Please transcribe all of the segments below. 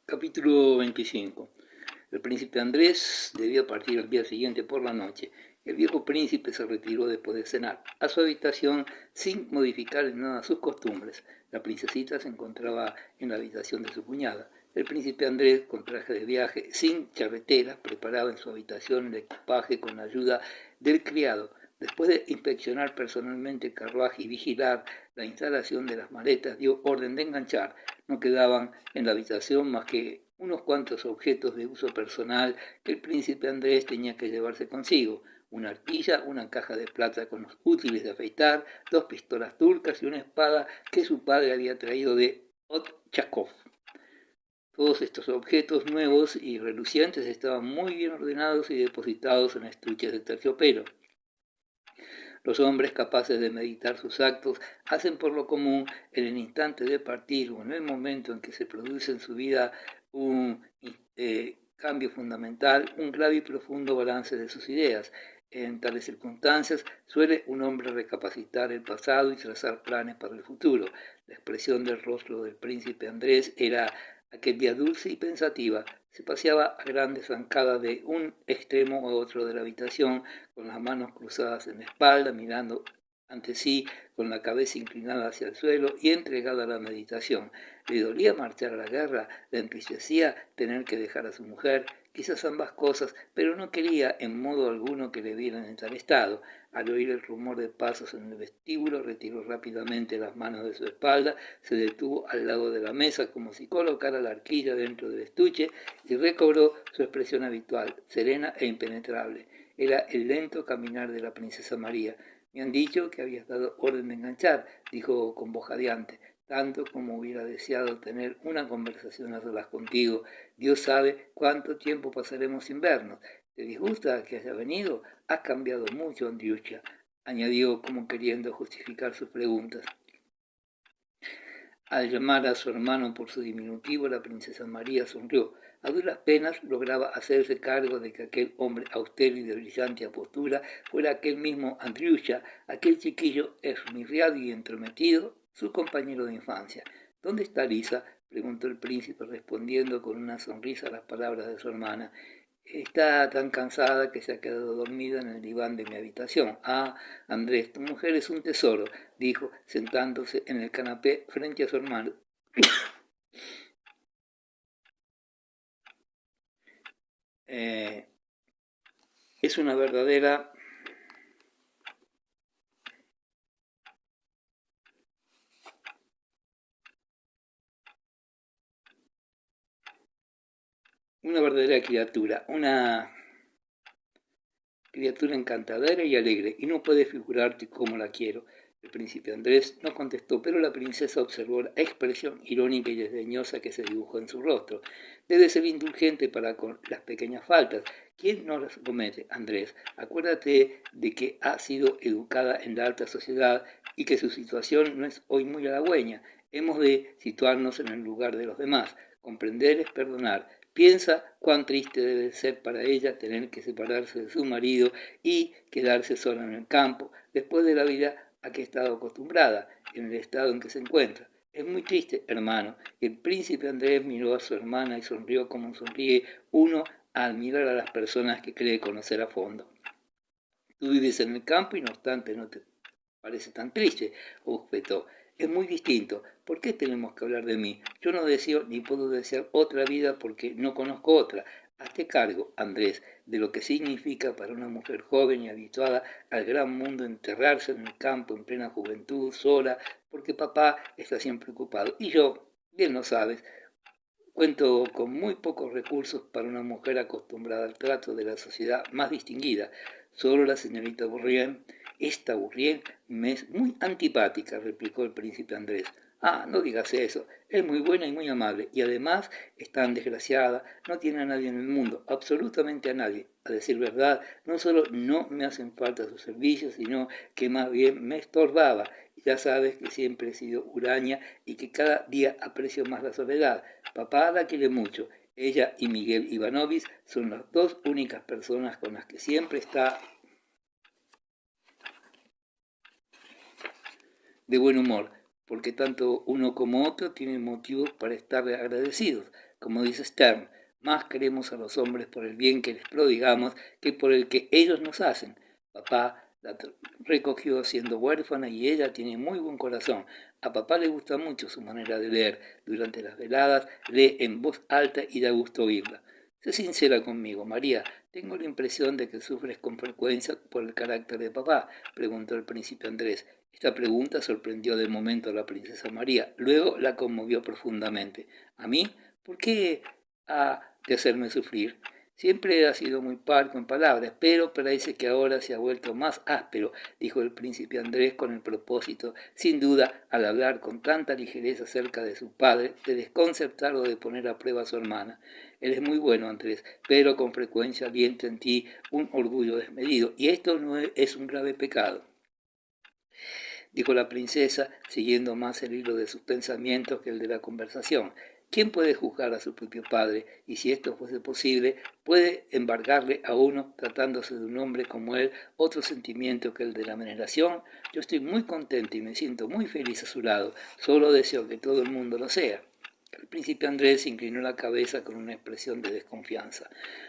Capítulo 25. El príncipe Andrés debía partir al día siguiente por la noche. El viejo príncipe se retiró después de cenar a su habitación sin modificar en nada sus costumbres. La princesita se encontraba en la habitación de su cuñada. El príncipe Andrés, con traje de viaje, sin charretera, preparaba en su habitación el equipaje con la ayuda del criado. Después de inspeccionar personalmente el carruaje y vigilar la instalación de las maletas, dio orden de enganchar. No quedaban en la habitación más que unos cuantos objetos de uso personal que el príncipe Andrés tenía que llevarse consigo: una arquilla, una caja de plata con los útiles de afeitar, 2 pistolas turcas y una espada que su padre había traído de Otchakov. Todos estos objetos nuevos y relucientes estaban muy bien ordenados y depositados en estuches de terciopelo. Los hombres capaces de meditar sus actos hacen por lo común en el instante de partir o en el momento en que se produce en su vida un cambio fundamental, un grave y profundo balance de sus ideas. En tales circunstancias suele un hombre recapacitar el pasado y trazar planes para el futuro. La expresión del rostro del príncipe Andrés era aquel día dulce y pensativa. Se paseaba a grandes zancadas de un extremo a otro de la habitación, con las manos cruzadas en la espalda, mirando ante sí, con la cabeza inclinada hacia el suelo y entregada a la meditación. Le dolía marchar a la guerra, le entristecía tener que dejar a su mujer, quizás ambas cosas, pero no quería en modo alguno que le vieran en tal estado. Al oír el rumor de pasos en el vestíbulo, retiró rápidamente las manos de su espalda, se detuvo al lado de la mesa como si colocara la arquilla dentro del estuche y recobró su expresión habitual, serena e impenetrable. Era el lento caminar de la princesa María. Me han dicho que habías dado orden de enganchar, dijo con voz jadeante, tanto como hubiera deseado tener una conversación a solas contigo. Dios sabe cuánto tiempo pasaremos sin vernos. ¿Te disgusta que haya venido? Has cambiado mucho, Andriusha, añadió como queriendo justificar sus preguntas. Al llamar a su hermano por su diminutivo, la princesa María sonrió. A duras penas lograba hacerse cargo de que aquel hombre austero y de brillante apostura fuera aquel mismo Andriusha, aquel chiquillo esmirriado y entrometido, su compañero de infancia. ¿Dónde está Lisa?, preguntó el príncipe, respondiendo con una sonrisa a las palabras de su hermana. Está tan cansada que se ha quedado dormida en el diván de mi habitación. Ah, Andrés, tu mujer es un tesoro, dijo, sentándose en el canapé frente a su hermano. Es una verdadera criatura, una criatura encantadora y alegre, y no puedes figurarte cómo la quiero. El príncipe Andrés no contestó, pero la princesa observó la expresión irónica y desdeñosa que se dibujó en su rostro. Debe ser indulgente para con las pequeñas faltas. ¿Quién no las comete, Andrés? Acuérdate de que ha sido educada en la alta sociedad y que su situación no es hoy muy halagüeña. Hemos de situarnos en el lugar de los demás. Comprender es perdonar. Piensa cuán triste debe ser para ella tener que separarse de su marido y quedarse sola en el campo, después de la vida a que ha estado acostumbrada, en el estado en que se encuentra. Es muy triste, hermano. El príncipe Andrés miró a su hermana y sonrió como sonríe uno al mirar a las personas que cree conocer a fondo. Tú vives en el campo y no obstante no te parece tan triste, objetó. Es muy distinto. ¿Por qué tenemos que hablar de mí? Yo no deseo ni puedo desear otra vida porque no conozco otra. Hazte cargo, Andrés, de lo que significa para una mujer joven y habituada al gran mundo enterrarse en el campo en plena juventud, sola, porque papá está siempre ocupado. Y yo, bien lo sabes, cuento con muy pocos recursos para una mujer acostumbrada al trato de la sociedad más distinguida. Solo la señorita Bourrienne. Esta Bourrienne me es muy antipática, replicó el príncipe Andrés. Ah, no digas eso. Es muy buena y muy amable, y además es tan desgraciada, no tiene a nadie en el mundo, absolutamente a nadie. A decir verdad, no solo no me hacen falta sus servicios, sino que más bien me estorbaba. Ya sabes que siempre he sido huraña y que cada día aprecio más la soledad. Papá la quiere mucho. Ella y Miguel Ivanovich son las dos únicas personas con las que siempre está de buen humor. porque tanto uno como otro tienen motivos para estar agradecidos. Como dice Stern, más queremos a los hombres por el bien que les prodigamos que por el que ellos nos hacen. Papá la recogió siendo huérfana y ella tiene muy buen corazón. A papá le gusta mucho su manera de leer. Durante las veladas lee en voz alta y da gusto oírla. Sé sincera conmigo, María. Tengo la impresión de que sufres con frecuencia por el carácter de papá, preguntó el príncipe Andrés. Esta pregunta sorprendió de momento a la princesa María. Luego la conmovió profundamente. ¿A mí? ¿Por qué ha de hacerme sufrir? Siempre ha sido muy parco en palabras, pero parece que ahora se ha vuelto más áspero, dijo el príncipe Andrés con el propósito, sin duda, al hablar con tanta ligereza acerca de su padre, de desconcertar o de poner a prueba a su hermana. Eres muy bueno, Andrés, pero con frecuencia alienta en ti un orgullo desmedido, y esto no es un grave pecado, dijo la princesa, siguiendo más el hilo de sus pensamientos que el de la conversación. ¿Quién puede juzgar a su propio padre? Y si esto fuese posible, puede embargarle a uno, tratándose de un hombre como él, otro sentimiento que el de la veneración. Yo estoy muy contento y me siento muy feliz a su lado. Solo deseo que todo el mundo lo sea. El príncipe Andrés inclinó la cabeza con una expresión de desconfianza.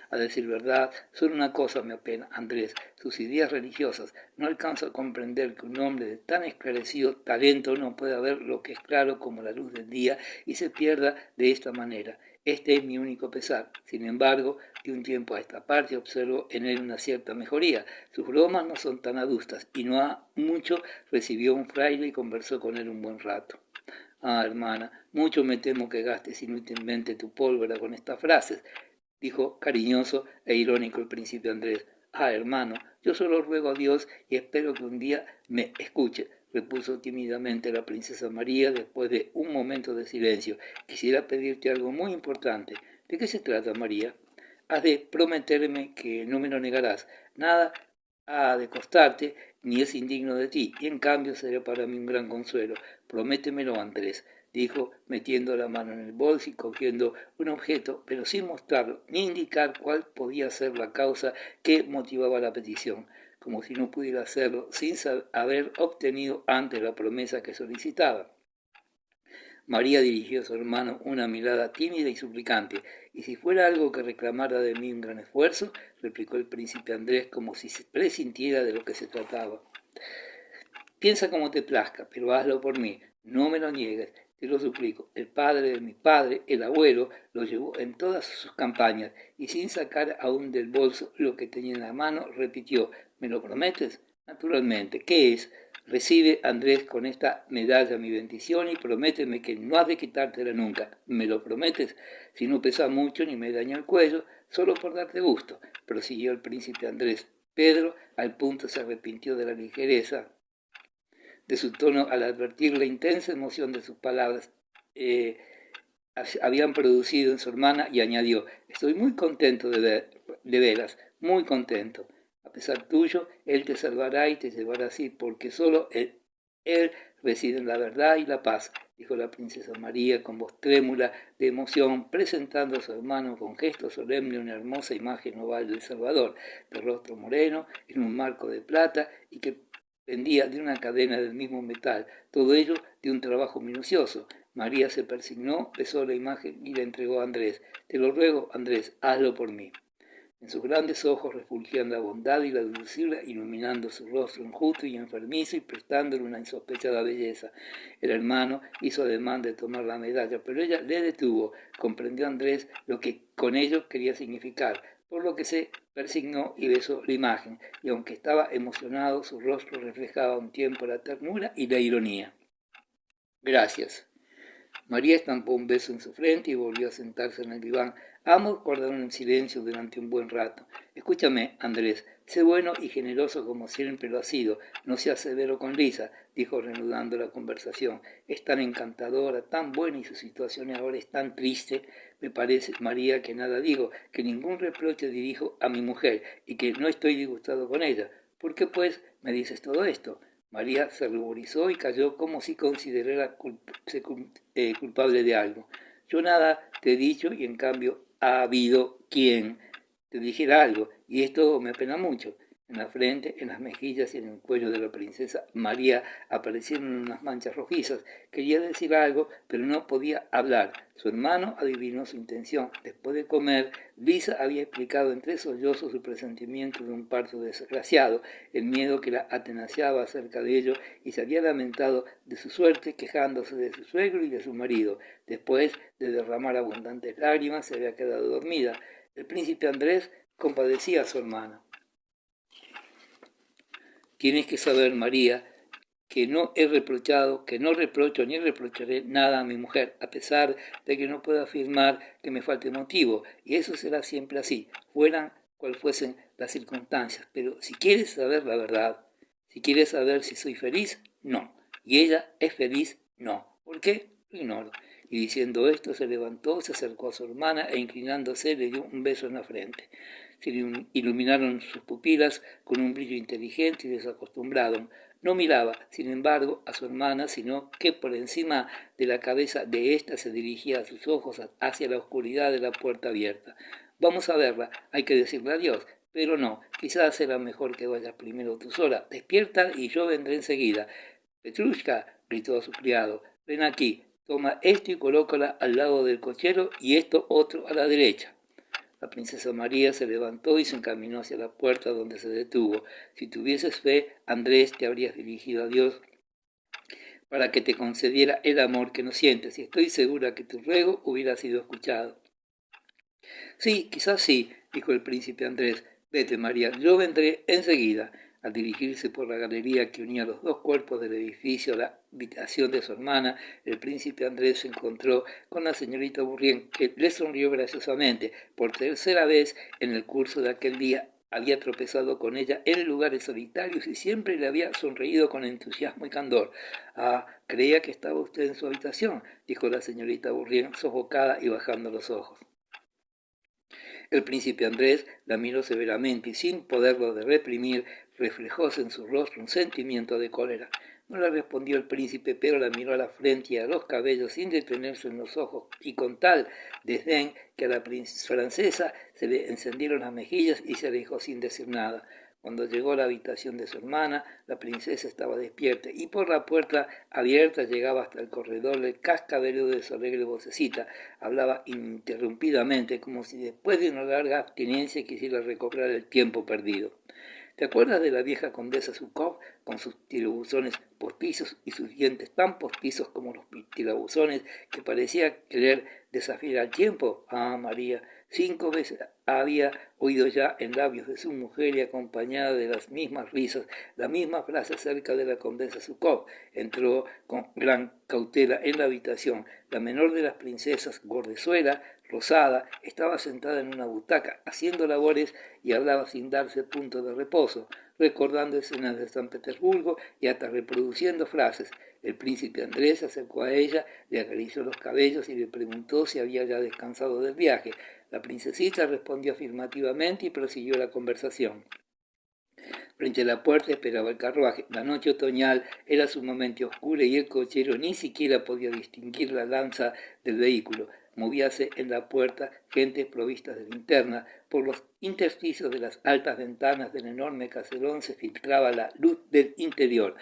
A decir verdad, solo una cosa me apena, Andrés, sus ideas religiosas. No alcanzo a comprender que un hombre de tan esclarecido talento no pueda ver lo que es claro como la luz del día y se pierda de esta manera. Este es mi único pesar. Sin embargo, de un tiempo a esta parte observo en él una cierta mejoría. Sus bromas no son tan adustas y no ha mucho recibió un fraile y conversó con él un buen rato. Ah, hermana, mucho me temo que gastes inútilmente tu pólvora con estas frases, dijo cariñoso e irónico el príncipe Andrés. Ah, hermano, yo solo ruego a Dios y espero que un día me escuche, repuso tímidamente la princesa María después de un momento de silencio. Quisiera pedirte algo muy importante. ¿De qué se trata, María? Has de prometerme que no me lo negarás. Nada ha de costarte, ni es indigno de ti, y en cambio será para mí un gran consuelo. Prométemelo, Andrés, dijo, metiendo la mano en el bolso y cogiendo un objeto, pero sin mostrarlo, ni indicar cuál podía ser la causa que motivaba la petición, como si no pudiera hacerlo sin haber obtenido antes la promesa que solicitaba. María dirigió a su hermano una mirada tímida y suplicante. «Y si fuera algo que reclamara de mí un gran esfuerzo», replicó el príncipe Andrés como si se presintiera de lo que se trataba. «Piensa como te plazca, pero hazlo por mí. No me lo niegues, te lo suplico. El padre de mi padre, el abuelo, lo llevó en todas sus campañas y sin sacar aún del bolso lo que tenía en la mano, repitió, ¿me lo prometes? Naturalmente, ¿qué es? Recibe, Andrés, con esta medalla mi bendición y prométeme que no has de quitártela nunca. ¿Me lo prometes? Si no pesa mucho ni me daña el cuello, solo por darte gusto», prosiguió el príncipe Andrés. Pedro al punto se arrepintió de la ligereza de su tono al advertir la intensa emoción de sus palabras habían producido en su hermana y añadió, «Estoy muy contento de veras, muy contento. A pesar tuyo, él te salvará y te llevará así, porque solo él reside en la verdad y la paz», dijo la princesa María con voz trémula de emoción, presentando a su hermano con gesto solemne una hermosa imagen oval del Salvador, de rostro moreno, en un marco de plata y que pendía de una cadena del mismo metal, todo ello de un trabajo minucioso. María se persignó, besó la imagen y la entregó a Andrés. «Te lo ruego, Andrés, hazlo por mí». En sus grandes ojos refulgían la bondad y la dulzura, iluminando su rostro enjuto y enfermizo y prestándole una insospechada belleza. El hermano hizo ademán de tomar la medalla, pero ella le detuvo. Comprendió Andrés lo que con ello quería significar, por lo que se persignó y besó la imagen, y aunque estaba emocionado, su rostro reflejaba a un tiempo la ternura y la ironía. «Gracias». María estampó un beso en su frente y volvió a sentarse en el diván. Ambos guardaron en silencio durante un buen rato. «Escúchame, Andrés, sé bueno y generoso como siempre lo has sido. No seas severo con Lisa», dijo reanudando la conversación. «Es tan encantadora, tan buena y su situación ahora es tan triste. Me parece, María, que nada digo, que ningún reproche dirijo a mi mujer y que no estoy disgustado con ella. ¿Por qué, pues, me dices todo esto?» María se ruborizó y cayó como si considerara culpable de algo. «Yo nada te he dicho y en cambio ha habido quien te dijera algo y esto me apena mucho. En la frente, en las mejillas y en el cuello de la princesa María aparecieron unas manchas rojizas. Quería decir algo, pero no podía hablar. Su hermano adivinó su intención. Después de comer, Luisa había explicado entre sollozos su presentimiento de un parto desgraciado, el miedo que la atenaciaba acerca de ello, y se había lamentado de su suerte, quejándose de su suegro y de su marido. Después de derramar abundantes lágrimas, se había quedado dormida. El príncipe Andrés compadecía a su hermana. Tienes que saber, María, que no he reprochado, que no reprocho ni reprocharé nada a mi mujer, a pesar de que no puedo afirmar que me falte motivo, y eso será siempre así, fueran cual fuesen las circunstancias. Pero si quieres saber la verdad, si quieres saber si soy feliz, no. Y ella es feliz, no. ¿Por qué? Lo ignoro. Y diciendo esto se levantó, se acercó a su hermana e inclinándose le dio un beso en la frente. Se iluminaron sus pupilas con un brillo inteligente y desacostumbrado. No miraba, sin embargo, a su hermana, sino que por encima de la cabeza de ésta se dirigía sus ojos hacia la oscuridad de la puerta abierta. Vamos a verla, hay que decirle adiós. Pero no, quizás será mejor que vayas primero tú sola. Despierta y yo vendré enseguida. Petrushka, gritó a su criado, ven aquí, toma esto y colócala al lado del cochero y esto otro a la derecha. La princesa María se levantó y se encaminó hacia la puerta, donde se detuvo. Si tuvieses fe, Andrés, te habrías dirigido a Dios para que te concediera el amor que no sientes, y estoy segura que tu ruego hubiera sido escuchado. Sí, quizás sí, dijo el príncipe Andrés. Vete, María, yo vendré enseguida. Al dirigirse por la galería que unía los dos cuerpos del edificio a la habitación de su hermana, el príncipe Andrés se encontró con la señorita Bourrienne, que le sonrió graciosamente. Por tercera vez en el curso de aquel día había tropezado con ella en lugares solitarios y siempre le había sonreído con entusiasmo y candor. Ah, creía que estaba usted en su habitación, dijo la señorita Bourrienne, sofocada y bajando los ojos. El príncipe Andrés la miró severamente y, sin poderlo de reprimir, reflejóse en su rostro un sentimiento de cólera. No le respondió el príncipe, pero la miró a la frente y a los cabellos sin detenerse en los ojos, y con tal desdén que a la francesa se le encendieron las mejillas y se alejó sin decir nada. Cuando llegó a la habitación de su hermana, la princesa estaba despierta y por la puerta abierta llegaba hasta el corredor el cascabeleo de su alegre vocecita. Hablaba ininterrumpidamente, como si después de una larga abstinencia quisiera recobrar el tiempo perdido. ¿Te acuerdas de la vieja condesa Zukov, con sus tirabuzones postizos y sus dientes tan postizos como los tirabuzones, que parecía querer desafiar al tiempo? Ah, María, 5 veces había oído ya en labios de su mujer y acompañada de las mismas risas, la misma frase acerca de la condesa Zukov. Entró con gran cautela en la habitación. La menor de las princesas, gordezuela, rosada, estaba sentada en una butaca, haciendo labores y hablaba sin darse punto de reposo, recordando escenas de San Petersburgo y hasta reproduciendo frases. El príncipe Andrés se acercó a ella, le acarició los cabellos y le preguntó si había ya descansado del viaje. La princesita respondió afirmativamente y prosiguió la conversación. Frente a la puerta esperaba el carruaje. La noche otoñal era sumamente oscura y el cochero ni siquiera podía distinguir la lanza del vehículo. Movíase en la puerta gente provista de linterna. Por los intersticios de las altas ventanas del enorme caserón se filtraba la luz del interior.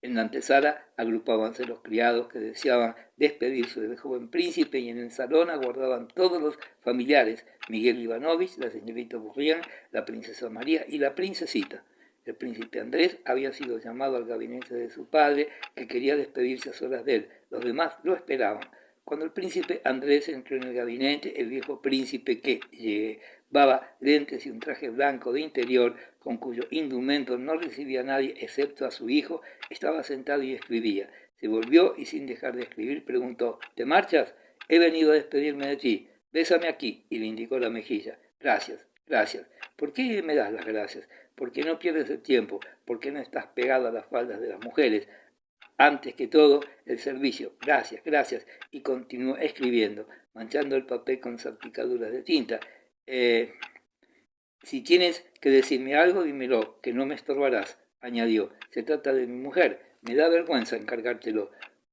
En la antesala agrupábanse los criados que deseaban despedirse del joven príncipe y en el salón aguardaban todos los familiares, Miguel Ivanovich, la señorita Bourrienne, la princesa María y la princesita. El príncipe Andrés había sido llamado al gabinete de su padre, que quería despedirse a solas de él. Los demás lo esperaban. Cuando el príncipe Andrés entró en el gabinete, el viejo príncipe, que llevaba lentes y un traje blanco de interior, con cuyo indumento no recibía a nadie excepto a su hijo, estaba sentado y escribía. Se volvió y sin dejar de escribir preguntó: ¿Te marchas? He venido a despedirme de ti. Bésame aquí, y le indicó la mejilla. Gracias, gracias. ¿Por qué me das las gracias? ¿Por qué no pierdes el tiempo? ¿Por qué no estás pegado a las faldas de las mujeres? Antes que todo, el servicio. Gracias, gracias. Y continuó escribiendo, manchando el papel con salpicaduras de tinta. Si tienes que decirme algo, dímelo, que no me estorbarás, añadió. Se trata de mi mujer. Me da vergüenza encargártelo.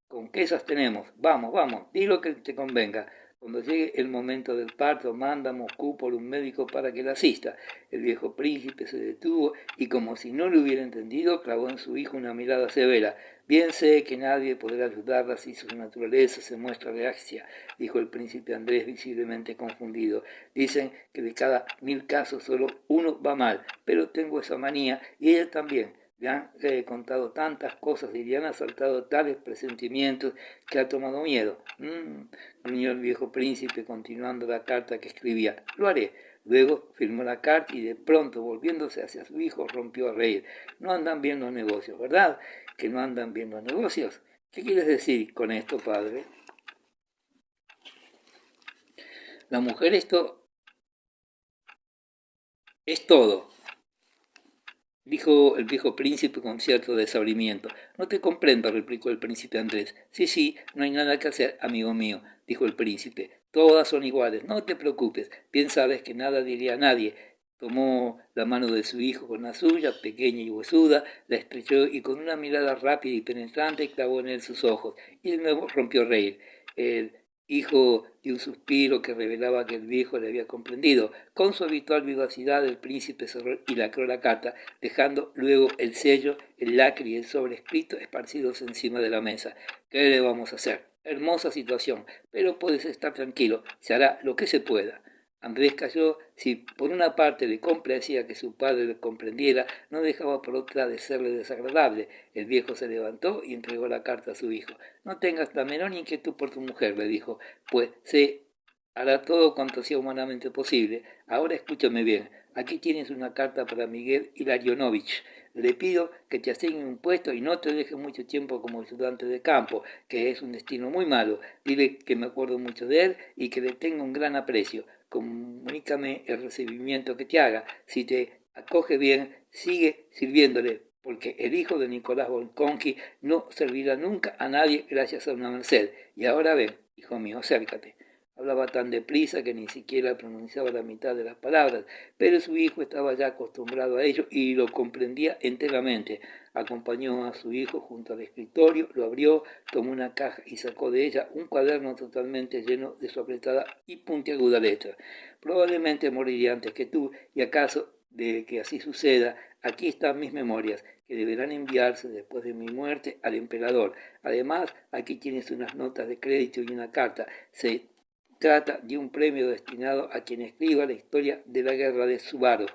¿Con qué esas tenemos? Vamos, vamos, di lo que te convenga. Cuando llegue el momento del parto, manda a Moscú por un médico para que la asista. El viejo príncipe se detuvo y, como si no lo hubiera entendido, clavó en su hijo una mirada severa. Bien sé que nadie podrá ayudarla si su naturaleza se muestra reacia, dijo el príncipe Andrés, visiblemente confundido. Dicen que de cada 1000 casos solo uno va mal, pero tengo esa manía y ella también. Le han contado tantas cosas y le han asaltado tales presentimientos que ha tomado miedo. Gruñó el viejo príncipe, continuando la carta que escribía. Lo haré. Luego firmó la carta y de pronto, volviéndose hacia su hijo, rompió a reír. No andan bien los negocios, ¿verdad? ¿Que no andan bien los negocios? ¿Qué quieres decir con esto, padre? La mujer esto es todo, dijo el viejo príncipe con cierto desabrimiento. No te comprendo, replicó el príncipe Andrés. Sí, no hay nada que hacer, amigo mío, dijo el príncipe. Todas son iguales, no te preocupes, bien sabes que nada diría a nadie. Tomó la mano de su hijo con la suya, pequeña y huesuda, la estrechó y con una mirada rápida y penetrante clavó en él sus ojos, y de nuevo rompió a reír. El hijo dio un suspiro que revelaba que el viejo le había comprendido. Con su habitual vivacidad, el príncipe cerró y lacró la carta, dejando luego el sello, el lacre y el sobrescrito esparcidos encima de la mesa. ¿Qué le vamos a hacer? Hermosa situación, pero puedes estar tranquilo, se hará lo que se pueda. Andrés cayó. Si por una parte le complacía que su padre le comprendiera, no dejaba por otra de serle desagradable. El viejo se levantó y entregó la carta a su hijo. No tengas la menor inquietud por tu mujer, le dijo, pues se hará todo cuanto sea humanamente posible. Ahora escúchame bien. Aquí tienes una carta para Miguel Ilarionovich. Le pido que te asigne un puesto y no te deje mucho tiempo como ayudante de campo, que es un destino muy malo. Dile que me acuerdo mucho de él y que le tengo un gran aprecio. Comunícame el recibimiento que te haga. Si te acoge bien, sigue sirviéndole, porque el hijo de Nicolás Volkonsky no servirá nunca a nadie gracias a una merced. Y ahora ven, hijo mío, acércate. Hablaba tan deprisa que ni siquiera pronunciaba la mitad de las palabras, pero su hijo estaba ya acostumbrado a ello y lo comprendía enteramente. Acompañó a su hijo junto al escritorio, lo abrió, tomó una caja y sacó de ella un cuaderno totalmente lleno de su apretada y puntiaguda letra. Probablemente moriría antes que tú, y acaso de que así suceda, aquí están mis memorias, que deberán enviarse después de mi muerte al emperador. Además, aquí tienes unas notas de crédito y una carta. Se trata de un premio destinado a quien escriba la historia de la guerra de Subaru.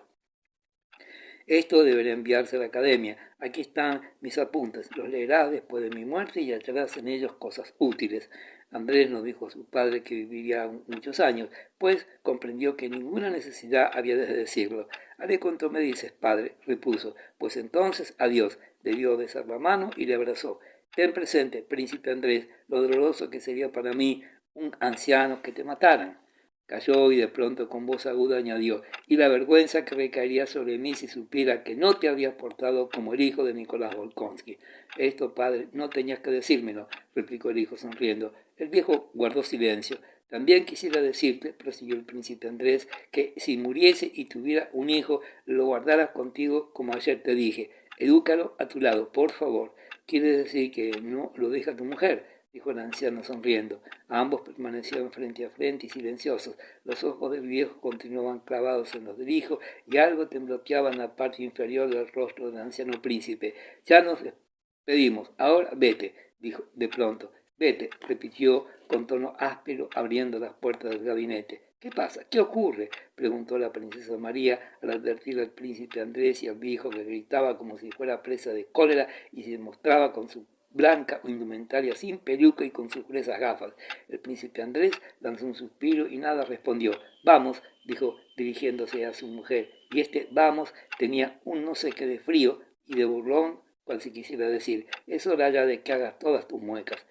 Esto deberá enviarse a la academia. Aquí están mis apuntes. Los leerás después de mi muerte y hallarás en ellos cosas útiles. Andrés nos dijo a su padre que viviría muchos años, pues comprendió que ninguna necesidad había de decirlo. Haré cuanto me dices, padre, repuso. Pues entonces, adiós. Le dio besar la mano y le abrazó. Ten presente, príncipe Andrés, lo doloroso que sería para mí un anciano que te mataran. Calló y de pronto con voz aguda añadió, y la vergüenza que recaería sobre mí si supiera que no te habrías portado como el hijo de Nicolás Volkonsky. Esto, padre, no tenías que decírmelo, replicó el hijo sonriendo. El viejo guardó silencio. También quisiera decirte, prosiguió el príncipe Andrés, que si muriese y tuviera un hijo, lo guardaras contigo como ayer te dije. Edúcalo a tu lado, por favor. ¿Quiere decir que no lo deja tu mujer?, dijo el anciano sonriendo. Ambos permanecieron frente a frente y silenciosos. Los ojos del viejo continuaban clavados en los del hijo y algo tembloteaba en la parte inferior del rostro del anciano príncipe. Ya nos despedimos. Ahora vete, dijo de pronto. Vete, repitió con tono áspero, abriendo las puertas del gabinete. ¿Qué pasa? ¿Qué ocurre?, preguntó la princesa María al advertir al príncipe Andrés y al viejo, que gritaba como si fuera presa de cólera y se mostraba con su blanca indumentaria, sin peluca y con sus gruesas gafas. El príncipe Andrés lanzó un suspiro y nada respondió. Vamos, dijo dirigiéndose a su mujer, y este vamos tenía un no sé qué de frío y de burlón, cual si quisiera decir, es hora ya de que hagas todas tus muecas.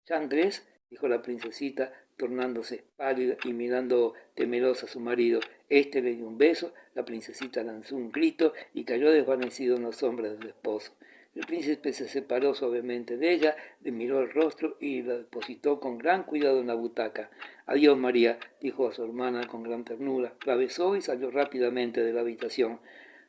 ¿Ya, Andrés?, dijo la princesita, tornándose pálida y mirando temerosa a su marido. Este le dio un beso, la princesita lanzó un grito y cayó desvanecido en los hombros de su esposo. El príncipe se separó suavemente de ella, le miró el rostro y la depositó con gran cuidado en la butaca. Adiós, María, dijo a su hermana con gran ternura. La besó y salió rápidamente de la habitación.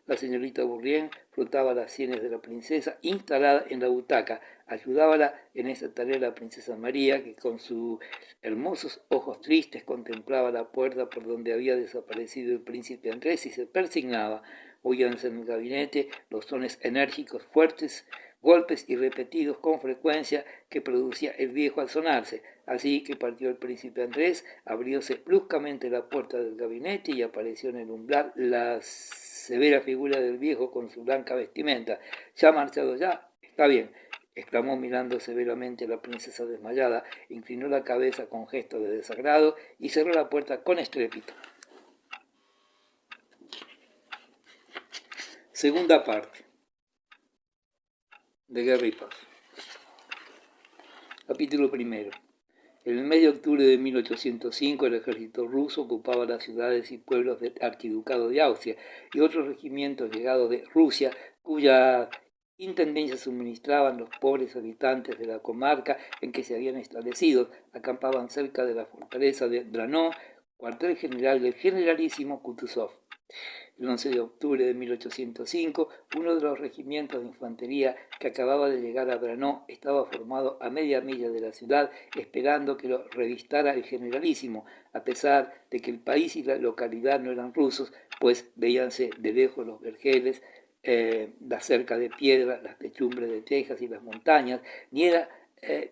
La señorita Bourrienne frotaba las sienes de la princesa instalada en la butaca. Ayudábala en esta tarea la princesa María, que con sus hermosos ojos tristes contemplaba la puerta por donde había desaparecido el príncipe Andrés y se persignaba. Oíanse en el gabinete los sones enérgicos, fuertes, golpes y repetidos con frecuencia que producía el viejo al sonarse. Así que partió el príncipe Andrés, abrióse bruscamente la puerta del gabinete y apareció en el umbral la severa figura del viejo con su blanca vestimenta. ¿Ya ha marchado ya? Está bien, exclamó mirando severamente a la princesa desmayada, inclinó la cabeza con gesto de desagrado y cerró la puerta con estrépito. Segunda parte de Guerra y Paz. Capítulo primero. En el mes de octubre de 1805 el ejército ruso ocupaba las ciudades y pueblos del archiducado de Austria y otros regimientos llegados de Rusia cuya intendencia suministraban los pobres habitantes de la comarca en que se habían establecido, acampaban cerca de la fortaleza de Braunau, cuartel general del generalísimo Kutuzov. El 11 de octubre de 1805, uno de los regimientos de infantería que acababa de llegar a Braunau estaba formado a media milla de la ciudad esperando que lo revistara el generalísimo, a pesar de que el país y la localidad no eran rusos, pues veíanse de lejos los vergeles, la cerca de piedra, las techumbres de tejas y las montañas, ni era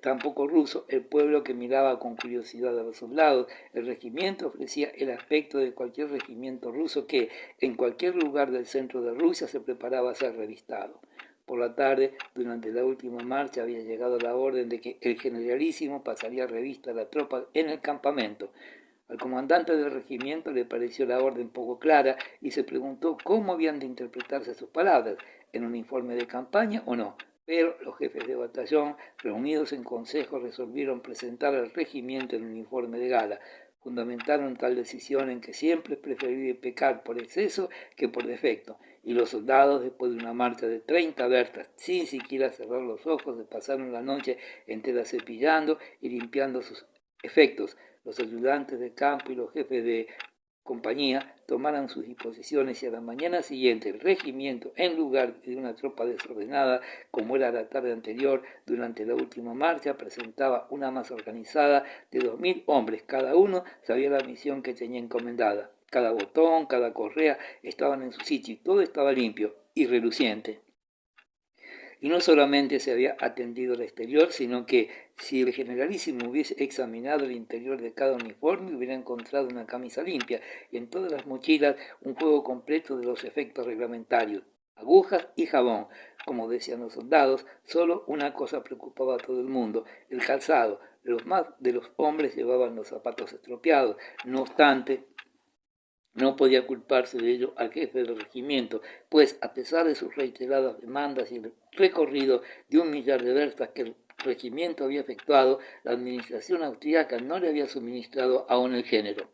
tampoco ruso, el pueblo que miraba con curiosidad a los soldados. El regimiento ofrecía el aspecto de cualquier regimiento ruso que, en cualquier lugar del centro de Rusia, se preparaba a ser revistado. Por la tarde, durante la última marcha, había llegado la orden de que el generalísimo pasaría revista a la tropa en el campamento. Al comandante del regimiento le pareció la orden poco clara y se preguntó cómo habían de interpretarse sus palabras, en un informe de campaña o no. Pero los jefes de batallón, reunidos en consejo, resolvieron presentar al regimiento en un informe de gala. Fundamentaron tal decisión en que siempre es preferible pecar por exceso que por defecto, y los soldados, después de una marcha de 30 verstas, sin siquiera cerrar los ojos, se pasaron la noche entera cepillando y limpiando sus efectos. Los ayudantes de campo y los jefes de compañía tomaran sus disposiciones y a la mañana siguiente el regimiento, en lugar de una tropa desordenada como era la tarde anterior durante la última marcha, presentaba una masa organizada de 2000 hombres. Cada uno sabía la misión que tenía encomendada. Cada botón, cada correa estaban en su sitio y todo estaba limpio y reluciente. Y no solamente se había atendido el exterior, sino que si el generalísimo hubiese examinado el interior de cada uniforme, hubiera encontrado una camisa limpia y en todas las mochilas un juego completo de los efectos reglamentarios, agujas y jabón. Como decían los soldados, solo una cosa preocupaba a todo el mundo, el calzado. Los más de los hombres llevaban los zapatos estropeados. No obstante, no podía culparse de ello al jefe del regimiento, pues a pesar de sus reiteradas demandas y el recorrido de 1 millar de verstas que el regimiento había efectuado, la administración austríaca no le había suministrado aún el género.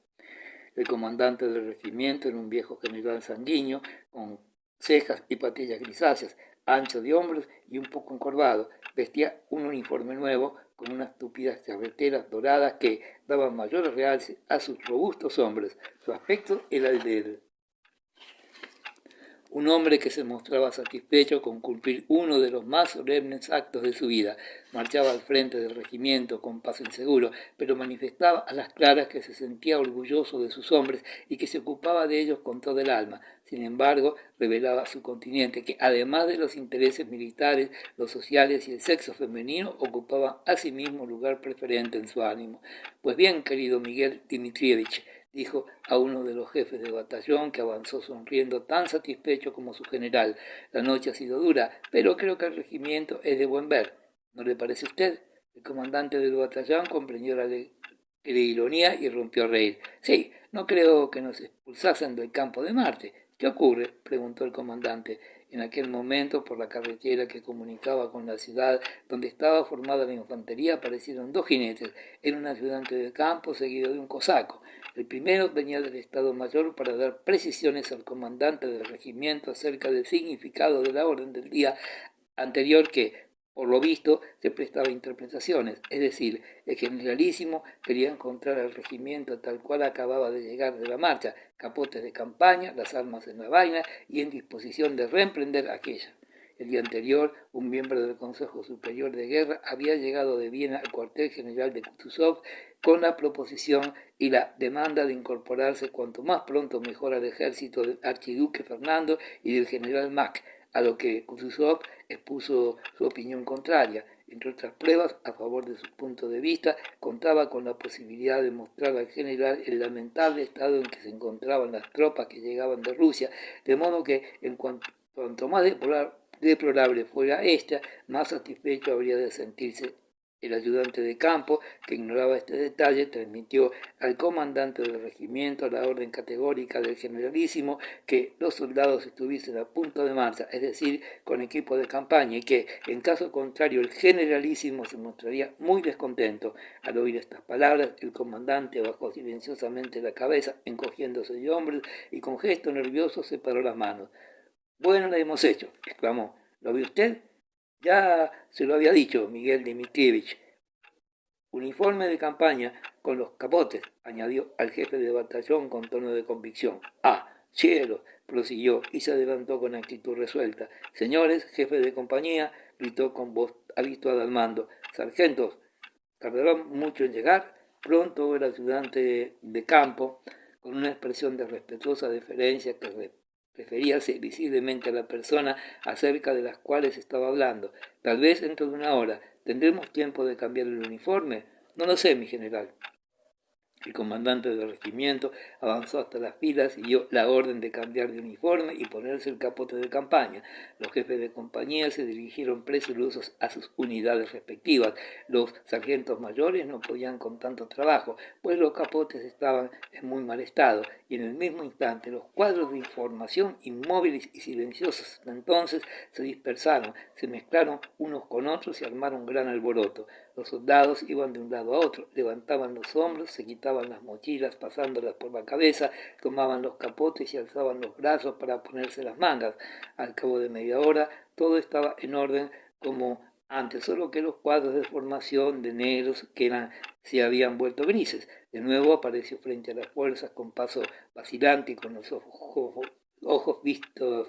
El comandante del regimiento era un viejo general sanguíneo, con cejas y patillas grisáceas, ancho de hombros y un poco encorvado. Vestía un uniforme nuevo con unas tupidas charreteras doradas que daban mayor realce a sus robustos hombros. Su aspecto era el de un hombre que se mostraba satisfecho con cumplir uno de los más solemnes actos de su vida. Marchaba al frente del regimiento con paso inseguro, pero manifestaba a las claras que se sentía orgulloso de sus hombres y que se ocupaba de ellos con todo el alma. Sin embargo, revelaba a su continente que, además de los intereses militares, los sociales y el sexo femenino ocupaban asimismo lugar preferente en su ánimo. Pues bien, querido Miguel Dmitrievich, dijo a uno de los jefes de batallón, que avanzó sonriendo tan satisfecho como su general. La noche ha sido dura, pero creo que el regimiento es de buen ver. ¿No le parece a usted? El comandante del batallón comprendió la ironía y rompió a reír. Sí, no creo que nos expulsasen del campo de Marte. ¿Qué ocurre?, preguntó el comandante. En aquel momento, por la carretera que comunicaba con la ciudad donde estaba formada la infantería, aparecieron 2 jinetes. Era un ayudante de campo seguido de un cosaco. El primero venía del Estado Mayor para dar precisiones al comandante del regimiento acerca del significado de la orden del día anterior que, Por lo visto, se prestaba a interpretaciones, es decir, el generalísimo quería encontrar al regimiento tal cual acababa de llegar de la marcha, capotes de campaña, las armas en la vaina y en disposición de reemprender aquella. El día anterior, un miembro del Consejo Superior de Guerra había llegado de Viena al cuartel general de Kutuzov con la proposición y la demanda de incorporarse cuanto más pronto mejor al ejército del archiduque Fernando y del general Mack, a lo que Kutuzov expuso su opinión contraria. Entre otras pruebas, a favor de su punto de vista, contaba con la posibilidad de mostrar al general el lamentable estado en que se encontraban las tropas que llegaban de Rusia, de modo que en cuanto más deplorable fuera esta, más satisfecho habría de sentirse. El ayudante de campo, que ignoraba este detalle, transmitió al comandante del regimiento la orden categórica del generalísimo que los soldados estuviesen a punto de marcha, es decir, con equipo de campaña, y que, en caso contrario, el generalísimo se mostraría muy descontento. Al oír estas palabras, el comandante bajó silenciosamente la cabeza, encogiéndose de hombros, y con gesto nervioso separó las manos. Bueno, la hemos hecho, exclamó. ¿Lo vio usted? Ya se lo había dicho Miguel Dmitrievich. Uniforme de campaña con los capotes, añadió al jefe de batallón con tono de convicción. Ah, cielo, prosiguió y se adelantó con actitud resuelta. Señores, jefe de compañía, gritó con voz habituada al mando. Sargentos, ¿tardarán mucho en llegar? Pronto el ayudante de campo, con una expresión de respetuosa deferencia que referíase visiblemente a la persona acerca de las cuales estaba hablando. Tal vez dentro de una hora. ¿Tendremos tiempo de cambiar el uniforme? No lo sé, mi general. El comandante del regimiento avanzó hasta las filas y dio la orden de cambiar de uniforme y ponerse el capote de campaña. Los jefes de compañía se dirigieron presurosos a sus unidades respectivas. Los sargentos mayores no podían con tanto trabajo, pues los capotes estaban en muy mal estado, y en el mismo instante los cuadros de información, inmóviles y silenciosos hasta entonces, se dispersaron, se mezclaron unos con otros y armaron un gran alboroto. Los soldados iban de un lado a otro, levantaban los hombros, se quitaban las mochilas pasándolas por la cabeza, tomaban los capotes y alzaban los brazos para ponerse las mangas. Al cabo de media hora todo estaba en orden como antes, solo que los cuadros de formación de negros se habían vuelto grises. De nuevo apareció frente a las fuerzas con paso vacilante y con los ojos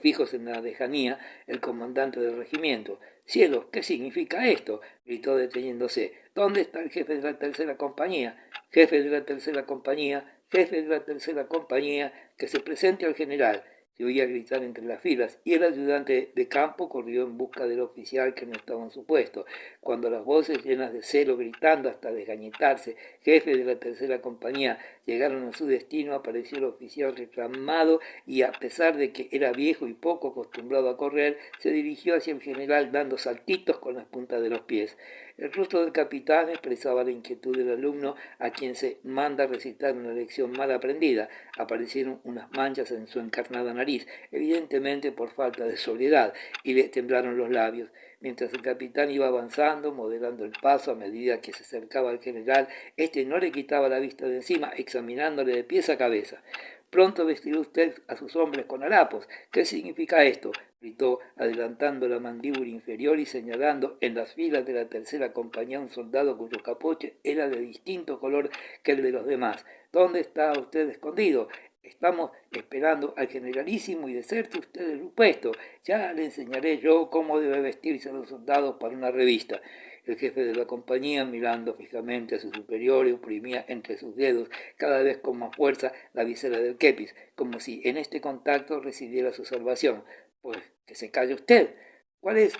fijos en la lejanía, el comandante del regimiento. Cielo, ¿qué significa esto? Gritó deteniéndose. ¿Dónde está el jefe de la tercera compañía? Jefe de la tercera compañía, jefe de la tercera compañía, que se presente al general. Se oía gritar entre las filas, y el ayudante de campo corrió en busca del oficial que no estaba en su puesto. Cuando las voces llenas de celo, gritando hasta desgañitarse, jefe de la tercera compañía, llegaron a su destino, apareció el oficial reclamado y, a pesar de que era viejo y poco acostumbrado a correr, se dirigió hacia el general dando saltitos con las puntas de los pies. El rostro del capitán expresaba la inquietud del alumno a quien se manda recitar una lección mal aprendida. Aparecieron unas manchas en su encarnada nariz, evidentemente por falta de sobriedad, y le temblaron los labios. Mientras el capitán iba avanzando, moderando el paso a medida que se acercaba al general, este no le quitaba la vista de encima, examinándole de pies a cabeza. Pronto vestirá usted a sus hombres con harapos. ¿Qué significa esto? Gritó, adelantando la mandíbula inferior y señalando en las filas de la tercera compañía un soldado cuyo capote era de distinto color que el de los demás. ¿Dónde está usted escondido? Estamos esperando al generalísimo y deserte usted del puesto. Ya le enseñaré yo cómo debe vestirse a los soldados para una revista. El jefe de la compañía, mirando fijamente a su superior, oprimía entre sus dedos cada vez con más fuerza la visera del kepis, como si en este contacto residiera su salvación. Pues que se calle usted. ¿Cuál es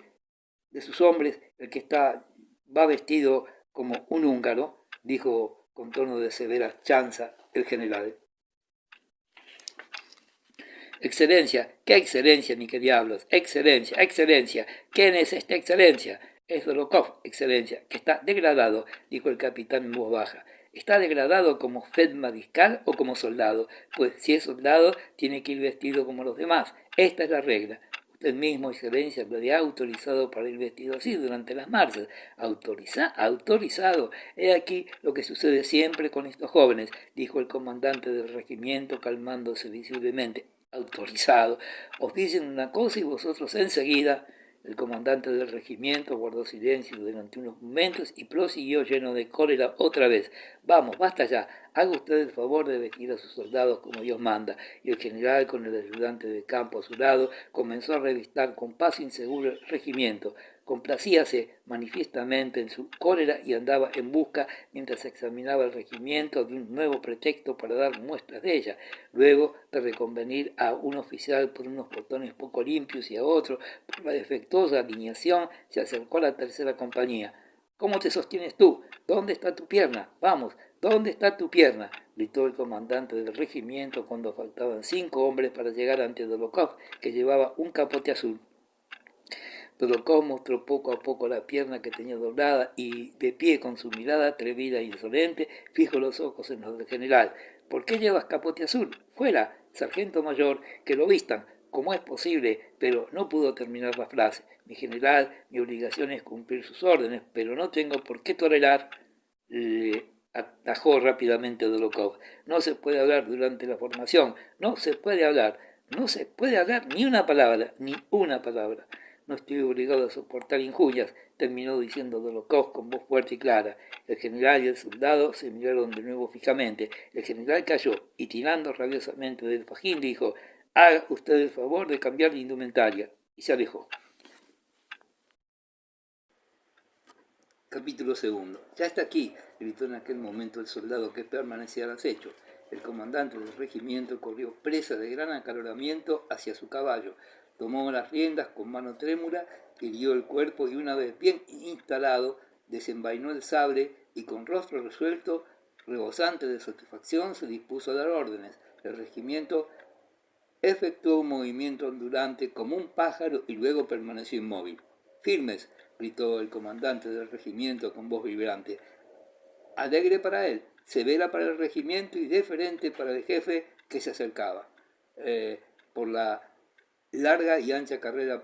de sus hombres el que va vestido como un húngaro? Dijo con tono de severa chanza el general. Excelencia, qué excelencia, ni qué diablos. Excelencia, excelencia. ¿Quién es esta excelencia? Es Dolokov, excelencia, que está degradado, dijo el capitán en voz baja. ¿Está degradado como feldmariscal o como soldado? Pues si es soldado, tiene que ir vestido como los demás. Esta es la regla. Usted mismo, excelencia, lo había autorizado para ir vestido así durante las marchas. Autorizado. He aquí lo que sucede siempre con estos jóvenes, dijo el comandante del regimiento, calmándose visiblemente. Autorizado. Os dicen una cosa y vosotros enseguida. El comandante del regimiento guardó silencio durante unos momentos y prosiguió lleno de cólera otra vez. Vamos, basta ya. Haga usted el favor de vestir a sus soldados como Dios manda. Y el general, con el ayudante de campo a su lado, comenzó a revistar con paso inseguro el regimiento. Complacíase manifiestamente en su cólera y andaba en busca, mientras examinaba el regimiento, de un nuevo pretexto para dar muestras de ella. Luego de reconvenir a un oficial por unos botones poco limpios y a otro por la defectuosa alineación, se acercó a la tercera compañía. ¿Cómo te sostienes tú? ¿Dónde está tu pierna? Vamos, ¿dónde está tu pierna?, gritó el comandante del regimiento cuando faltaban 5 hombres para llegar ante Dólokhov, que llevaba un capote azul. Dólokhov mostró poco a poco la pierna que tenía doblada y, de pie con su mirada atrevida e insolente, fijó los ojos en los del general. ¿Por qué llevas capote azul? ¡Fuera, sargento mayor, que lo vistan! ¿Cómo es posible? Pero no pudo terminar la frase. Mi general, mi obligación es cumplir sus órdenes, pero no tengo por qué tolerar. Le atajó rápidamente Dólokhov. No se puede hablar durante la formación, no se puede hablar ni una palabra, ni una palabra. No estoy obligado a soportar injurias, terminó diciendo Dólokhov con voz fuerte y clara. El general y el soldado se miraron de nuevo fijamente. El general cayó y, tirando rabiosamente del fajín, dijo: «Haga usted el favor de cambiar de indumentaria», y se alejó. Capítulo 2. «Ya está aquí», gritó en aquel momento el soldado que permanecía al acecho. El comandante del regimiento corrió, presa de gran acaloramiento, hacia su caballo. Tomó las riendas con mano trémula, hirió el cuerpo y, una vez bien instalado, desenvainó el sable y, con rostro resuelto, rebosante de satisfacción, se dispuso a dar órdenes. El regimiento efectuó un movimiento ondulante como un pájaro y luego permaneció inmóvil. «Firmes», gritó el comandante del regimiento con voz vibrante. Alegre para él, severa para el regimiento y deferente para el jefe que se acercaba. Por la larga y ancha carretera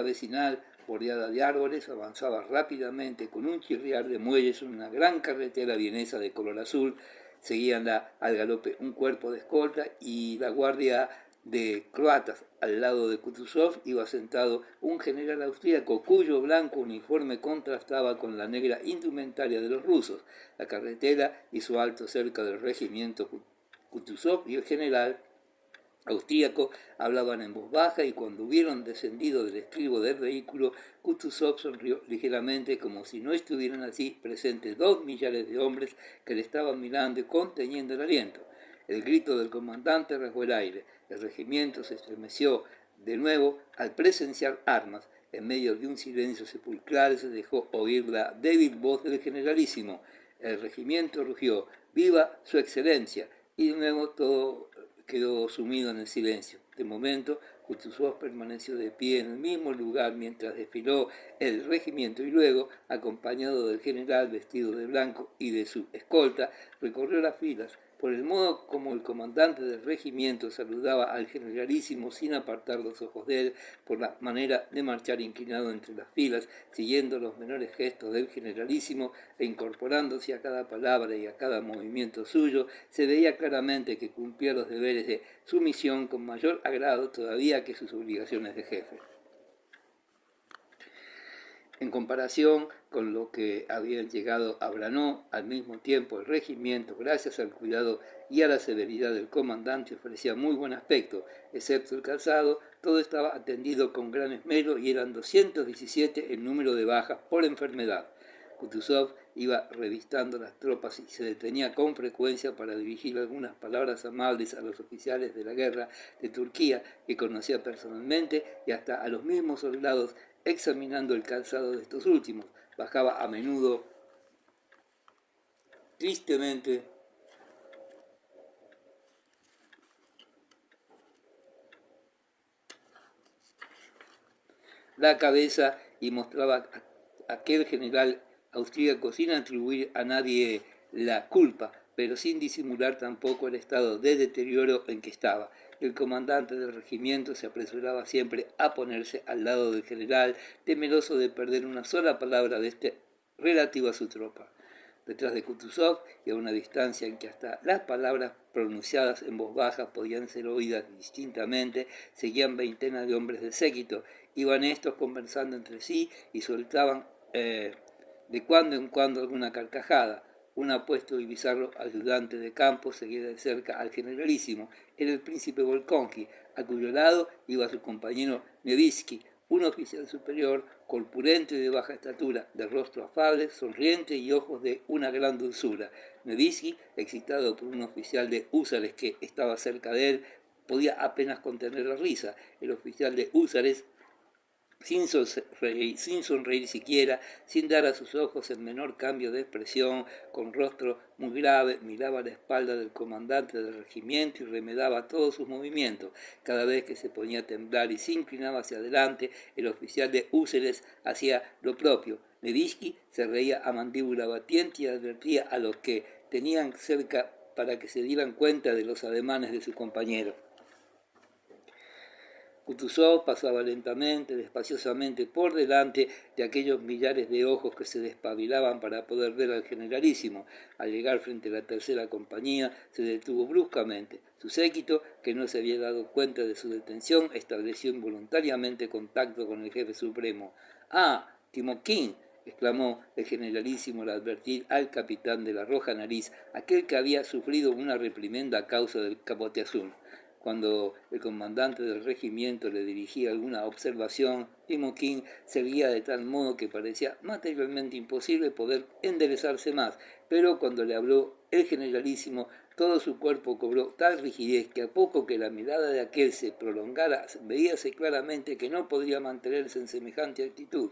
vecinal bordeada de árboles, avanzaba rápidamente con un chirriar de muelles en una gran carretera vienesa de color azul. Seguían al galope un cuerpo de escolta y la guardia de croatas. Al lado de Kutuzov iba sentado un general austríaco cuyo blanco uniforme contrastaba con la negra indumentaria de los rusos. La carretera hizo alto cerca del regimiento. Kutuzov y el general austríaco hablaban en voz baja, y cuando hubieron descendido del estribo del vehículo, Kutuzov sonrió ligeramente, como si no estuvieran allí presentes 2 millares de hombres que le estaban mirando y conteniendo el aliento. El grito del comandante rasgó el aire. El regimiento se estremeció de nuevo al presenciar armas. En medio de un silencio sepulcral se dejó oír la débil voz del generalísimo. El regimiento rugió: «¡Viva su excelencia!», y de nuevo todo quedó sumido en el silencio. De momento, Kutuzov permaneció de pie en el mismo lugar mientras desfiló el regimiento y luego, acompañado del general vestido de blanco y de su escolta, recorrió las filas. Por el modo como el comandante del regimiento saludaba al generalísimo sin apartar los ojos de él, por la manera de marchar inclinado entre las filas, siguiendo los menores gestos del generalísimo e incorporándose a cada palabra y a cada movimiento suyo, se veía claramente que cumplía los deberes de su misión con mayor agrado todavía que sus obligaciones de jefe. En comparación con lo que habían llegado a Braunau, al mismo tiempo el regimiento, gracias al cuidado y a la severidad del comandante, ofrecía muy buen aspecto. Excepto el calzado, todo estaba atendido con gran esmero y eran 217 el número de bajas por enfermedad. Kutuzov iba revistando las tropas y se detenía con frecuencia para dirigir algunas palabras amables a los oficiales de la guerra de Turquía que conocía personalmente, y hasta a los mismos soldados, examinando el calzado de estos últimos. Bajaba a menudo tristemente la cabeza y mostraba a aquel general austríaco sin atribuir a nadie la culpa, pero sin disimular tampoco el estado de deterioro en que estaba. El comandante del regimiento se apresuraba siempre a ponerse al lado del general, temeroso de perder una sola palabra de este relativa a su tropa. Detrás de Kutuzov, y a una distancia en que hasta las palabras pronunciadas en voz baja podían ser oídas distintamente, seguían veintenas de hombres de séquito, Iban estos conversando entre sí y soltaban de cuando en cuando alguna carcajada. Un apuesto y bizarro ayudante de campo seguía de cerca al generalísimo. Era el príncipe Volkonji, a cuyo lado iba su compañero Nevsky, un oficial superior, corpulento y de baja estatura, de rostro afable, sonriente y ojos de una gran dulzura. Nevsky, excitado por un oficial de húsares que estaba cerca de él, podía apenas contener la risa. El oficial de húsares, sin sonreír siquiera, sin dar a sus ojos el menor cambio de expresión, con rostro muy grave, miraba la espalda del comandante del regimiento y remedaba todos sus movimientos. Cada vez que se ponía a temblar y se inclinaba hacia adelante, el oficial de húsares hacía lo propio. Nevsky se reía a mandíbula batiente y advertía a los que tenían cerca para que se dieran cuenta de los ademanes de su compañero. Kutuzov pasaba lentamente, despaciosamente por delante de aquellos millares de ojos que se despabilaban para poder ver al generalísimo. Al llegar frente a la tercera compañía, se detuvo bruscamente. Su séquito, que no se había dado cuenta de su detención, estableció involuntariamente contacto con el jefe supremo. ¡Ah, Timokhin!, exclamó el generalísimo al advertir al capitán de la roja nariz, aquel que había sufrido una reprimenda a causa del capote azul. Cuando el comandante del regimiento le dirigía alguna observación, Timokhin se guía de tal modo que parecía materialmente imposible poder enderezarse más, pero cuando le habló el generalísimo, todo su cuerpo cobró tal rigidez que a poco que la mirada de aquel se prolongara, veíase claramente que no podría mantenerse en semejante actitud.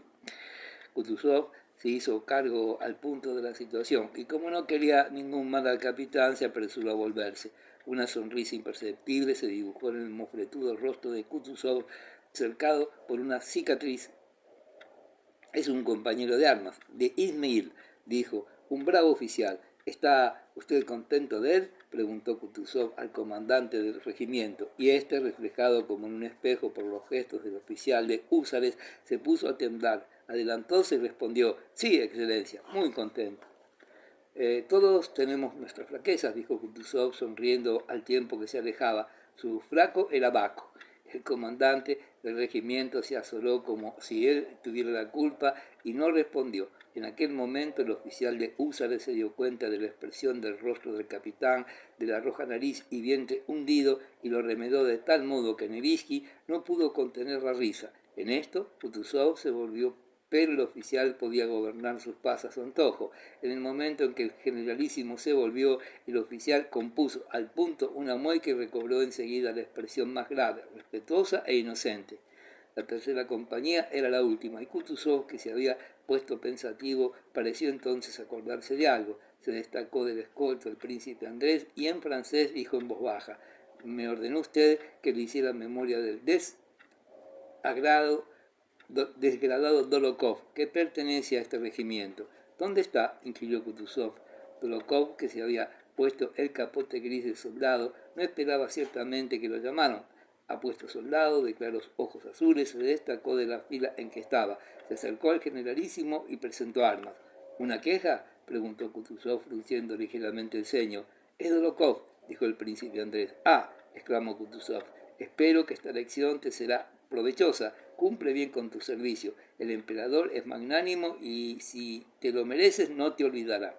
Kutuzov se hizo cargo al punto de la situación y como no quería ningún mal al capitán, se apresuró a volverse. Una sonrisa imperceptible se dibujó en el mofletudo rostro de Kutuzov, cercado por una cicatriz. Es un compañero de armas, de Izmail, dijo, un bravo oficial. ¿Está usted contento de él?, preguntó Kutuzov al comandante del regimiento, y este, reflejado como en un espejo por los gestos del oficial de húsares, se puso a temblar. Adelantóse y respondió, sí, excelencia, muy contento. Todos tenemos nuestras flaquezas, dijo Kutuzov sonriendo al tiempo que se alejaba. Su flaco era Baco. El comandante del regimiento se asoló como si él tuviera la culpa y no respondió. En aquel momento el oficial de húsares se dio cuenta de la expresión del rostro del capitán, de la roja nariz y vientre hundido, y lo remedó de tal modo que Nevsky no pudo contener la risa. En esto, Kutuzov se volvió, pero el oficial podía gobernar sus pasos a su antojo. En el momento en que el generalísimo se volvió, el oficial compuso al punto una mueca y recobró enseguida la expresión más grave, respetuosa e inocente. La tercera compañía era la última, y Kutuzov, que se había puesto pensativo, pareció entonces acordarse de algo. Se destacó del escolta el príncipe Andrés y en francés dijo en voz baja, me ordenó usted que le hiciera memoria del desgradado Dolokhov, que pertenece a este regimiento. ¿Dónde está?, inquirió Kutuzov. Dolokhov, que se había puesto el capote gris de soldado, no esperaba ciertamente que lo llamaran. Apuesto soldado, de claros ojos azules, se destacó de la fila en que estaba. Se acercó al generalísimo y presentó armas. ¿Una queja?, preguntó Kutuzov, frunciendo ligeramente el ceño. Es Dolokhov, dijo el príncipe Andrés. Ah, exclamó Kutuzov, espero que esta lección te será provechosa. Cumple bien con tu servicio. El emperador es magnánimo y si te lo mereces no te olvidará.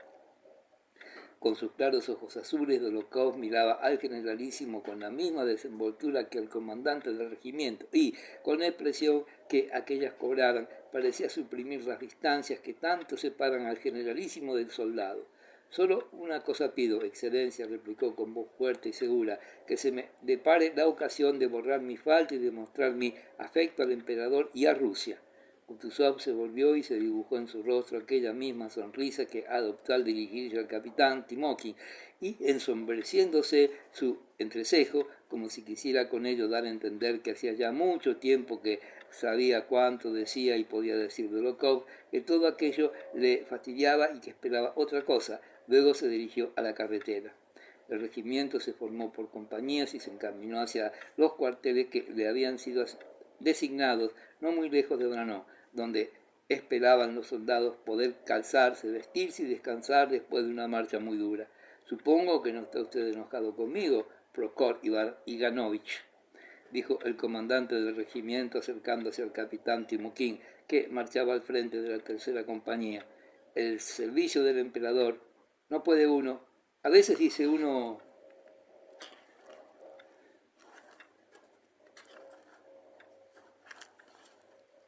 Con sus claros ojos azules, Dolokhov miraba al generalísimo con la misma desenvoltura que al comandante del regimiento y, con la expresión que aquellas cobraran, parecía suprimir las distancias que tanto separan al generalísimo del soldado. Solo una cosa pido, excelencia, replicó con voz fuerte y segura, que se me depare la ocasión de borrar mi falta y demostrar mi afecto al emperador y a Rusia. Kutuzov se volvió y se dibujó en su rostro aquella misma sonrisa que adoptó al dirigirse al capitán Timokhin, y ensombreciéndose su entrecejo, como si quisiera con ello dar a entender que hacía ya mucho tiempo que sabía cuánto decía y podía decir Dolokhov, que todo aquello le fastidiaba y que esperaba otra cosa. Luego se dirigió a la carretera. El regimiento se formó por compañías y se encaminó hacia los cuarteles que le habían sido designados no muy lejos de Brno, donde esperaban los soldados poder calzarse, vestirse y descansar después de una marcha muy dura. Supongo que no está usted enojado conmigo, Prokhor Ivanovich. dijo el comandante del regimiento acercándose al capitán Timokhin, que marchaba al frente de la tercera compañía. El servicio del emperador, no puede uno, a veces dice uno,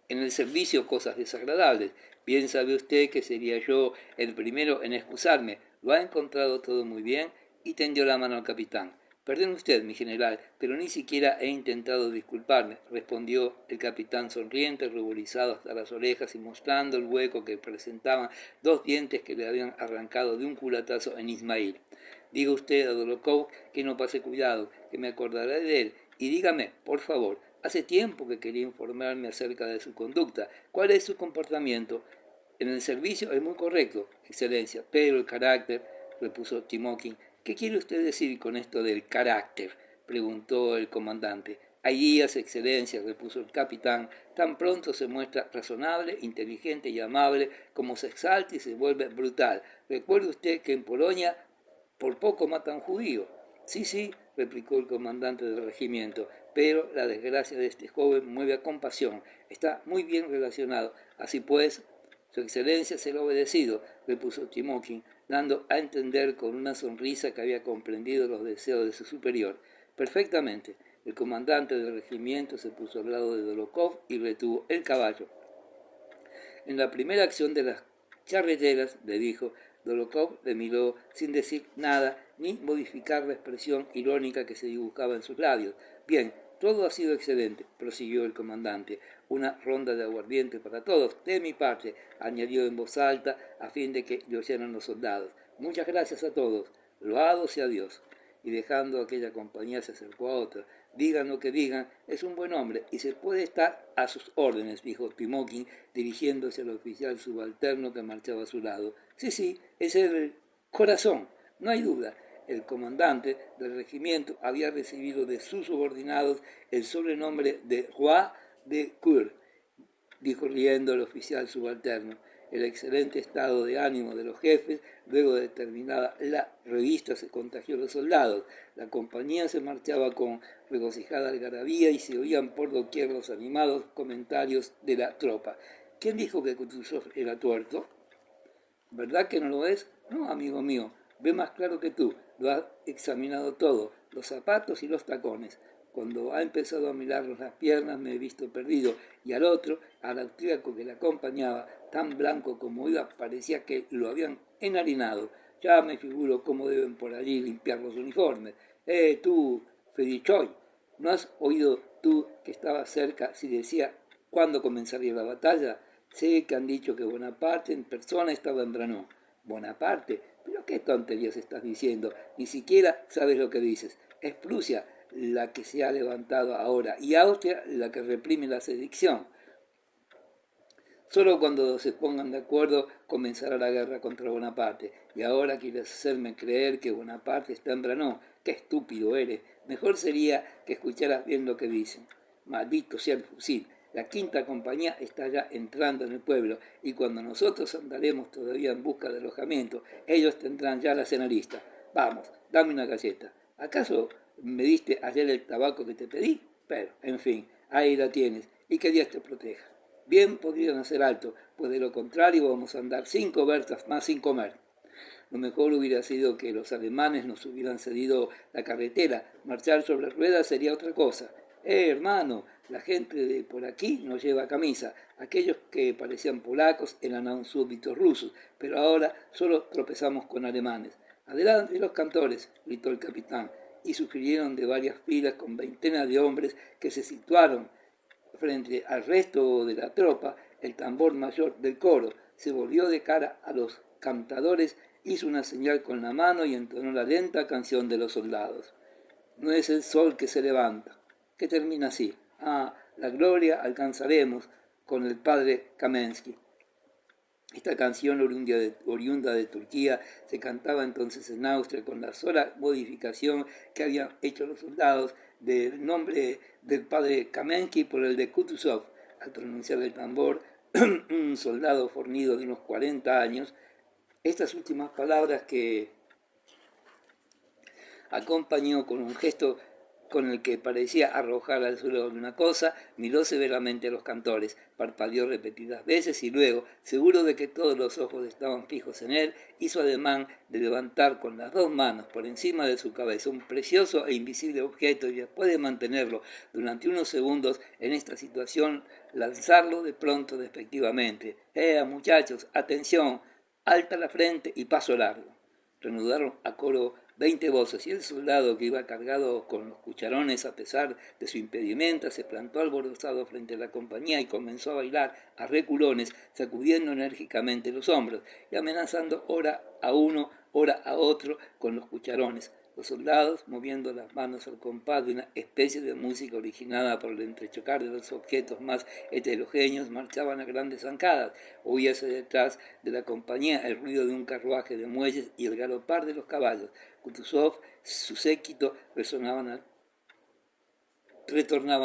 en el servicio cosas desagradables. Bien sabe usted que sería yo el primero en excusarme. Lo ha encontrado todo muy bien y tendió la mano al capitán. Perdone usted, mi general, pero ni siquiera he intentado disculparme, respondió el capitán sonriente, ruborizado hasta las orejas y mostrando el hueco que presentaban dos dientes que le habían arrancado de un culatazo en Ismail. Diga usted a Dólokhov que no pase cuidado, que me acordaré de él, y dígame, por favor, hace tiempo que quería informarme acerca de su conducta. ¿Cuál es su comportamiento? En el servicio es muy correcto, excelencia, pero el carácter, repuso Timokhin. ¿Qué quiere usted decir con esto del carácter?, preguntó el comandante. Hay días, excelencia, repuso el capitán, tan pronto se muestra razonable, inteligente y amable, como se exalta y se vuelve brutal. Recuerde usted que en Polonia por poco matan judío. Sí, replicó el comandante del regimiento, pero la desgracia de este joven mueve a compasión. Está muy bien relacionado. Así pues, su excelencia se lo ha obedecido, repuso Timokhin, dando a entender con una sonrisa que había comprendido los deseos de su superior. Perfectamente. El comandante del regimiento se puso al lado de Dólokhov y retuvo el caballo. En la primera acción de las charreteras, le dijo, Dólokhov le miró sin decir nada ni modificar la expresión irónica que se dibujaba en sus labios. Bien, todo ha sido excelente, prosiguió el comandante. Una ronda de aguardiente para todos, de mi parte, añadió en voz alta a fin de que le oyeran los soldados. Muchas gracias a todos. Loado sea Dios. Y dejando aquella compañía se acercó a otra. Digan lo que digan, es un buen hombre y se puede estar a sus órdenes, dijo Timokhin, dirigiéndose al oficial subalterno que marchaba a su lado. Sí, es el corazón, no hay duda. El comandante del regimiento había recibido de sus subordinados el sobrenombre de Roi de Coeur, dijo riendo el oficial subalterno. El excelente estado de ánimo de los jefes, luego de terminada la revista, se contagió a los soldados. La compañía se marchaba con regocijada algarabía y se oían por doquier los animados comentarios de la tropa. ¿Quién dijo que Kutuzov era tuerto? ¿Verdad que no lo es? No, amigo mío, ve más claro que tú, lo has examinado todo, los zapatos y los tacones. Cuando ha empezado a mirarnos las piernas me he visto perdido, y al otro, al austríaco que le acompañaba, tan blanco como iba, parecía que lo habían enharinado. Ya me figuro cómo deben por allí limpiar los uniformes. Tú, Fedichoy, ¿no has oído tú que estaba cerca si decía cuándo comenzaría la batalla? Sé que han dicho que Bonaparte en persona estaba en Braunau. Bonaparte, pero qué tonterías estás diciendo, ni siquiera sabes lo que dices. Es Prusia la que se ha levantado ahora y Austria la que reprime la sedición. Solo cuando se pongan de acuerdo comenzará la guerra contra Bonaparte. Y ahora quieres hacerme creer que Bonaparte está en Braunau. ¡Qué estúpido eres! Mejor sería que escucharas bien lo que dicen. Maldito sea el fusil. La quinta compañía está ya entrando en el pueblo y cuando nosotros andaremos todavía en busca de alojamiento, ellos tendrán ya la cena lista. Vamos, dame una galleta. ¿Acaso me diste ayer el tabaco que te pedí? Pero, en fin, ahí la tienes y que Dios te proteja. Bien podrían hacer alto, pues de lo contrario vamos a andar 5 versas más sin comer. Lo mejor hubiera sido que los alemanes nos hubieran cedido la carretera. Marchar sobre ruedas sería otra cosa. Hermano, la gente de por aquí no lleva camisa. Aquellos que parecían polacos eran aún súbditos rusos, pero ahora solo tropezamos con alemanes. Adelante los cantores, gritó el capitán, y sugirieron de varias filas con veintenas de hombres que se situaron frente al resto de la tropa. El tambor mayor del coro se volvió de cara a los cantadores, hizo una señal con la mano y entonó la lenta canción de los soldados. No es el sol que se levanta, que termina así. La gloria alcanzaremos con el padre Kamensky. Esta canción oriunda de Turquía se cantaba entonces en Austria con la sola modificación que habían hecho los soldados del nombre del padre Kamensky por el de Kutuzov. Al pronunciar el tambor, un soldado fornido de unos 40 años, estas últimas palabras que acompañó con un gesto con el que parecía arrojar al suelo alguna cosa, miró severamente a los cantores, parpadeó repetidas veces y luego, seguro de que todos los ojos estaban fijos en él, hizo ademán de levantar con las dos manos por encima de su cabeza un precioso e invisible objeto y después de mantenerlo durante unos segundos en esta situación, lanzarlo de pronto despectivamente. Muchachos, atención, alta la frente y paso largo. Reanudaron a coro 20 voces y el soldado que iba cargado con los cucharones a pesar de su impedimenta se plantó alborozado frente a la compañía y comenzó a bailar a reculones, sacudiendo enérgicamente los hombros y amenazando ora a uno, ora a otro con los cucharones. Los soldados, moviendo las manos al compás de una especie de música originada por el entrechocar de los objetos más heterogéneos, marchaban a grandes zancadas. Oíase detrás de la compañía el ruido de un carruaje de muelles y el galopar de los caballos. Kutuzov, su séquito, retornaban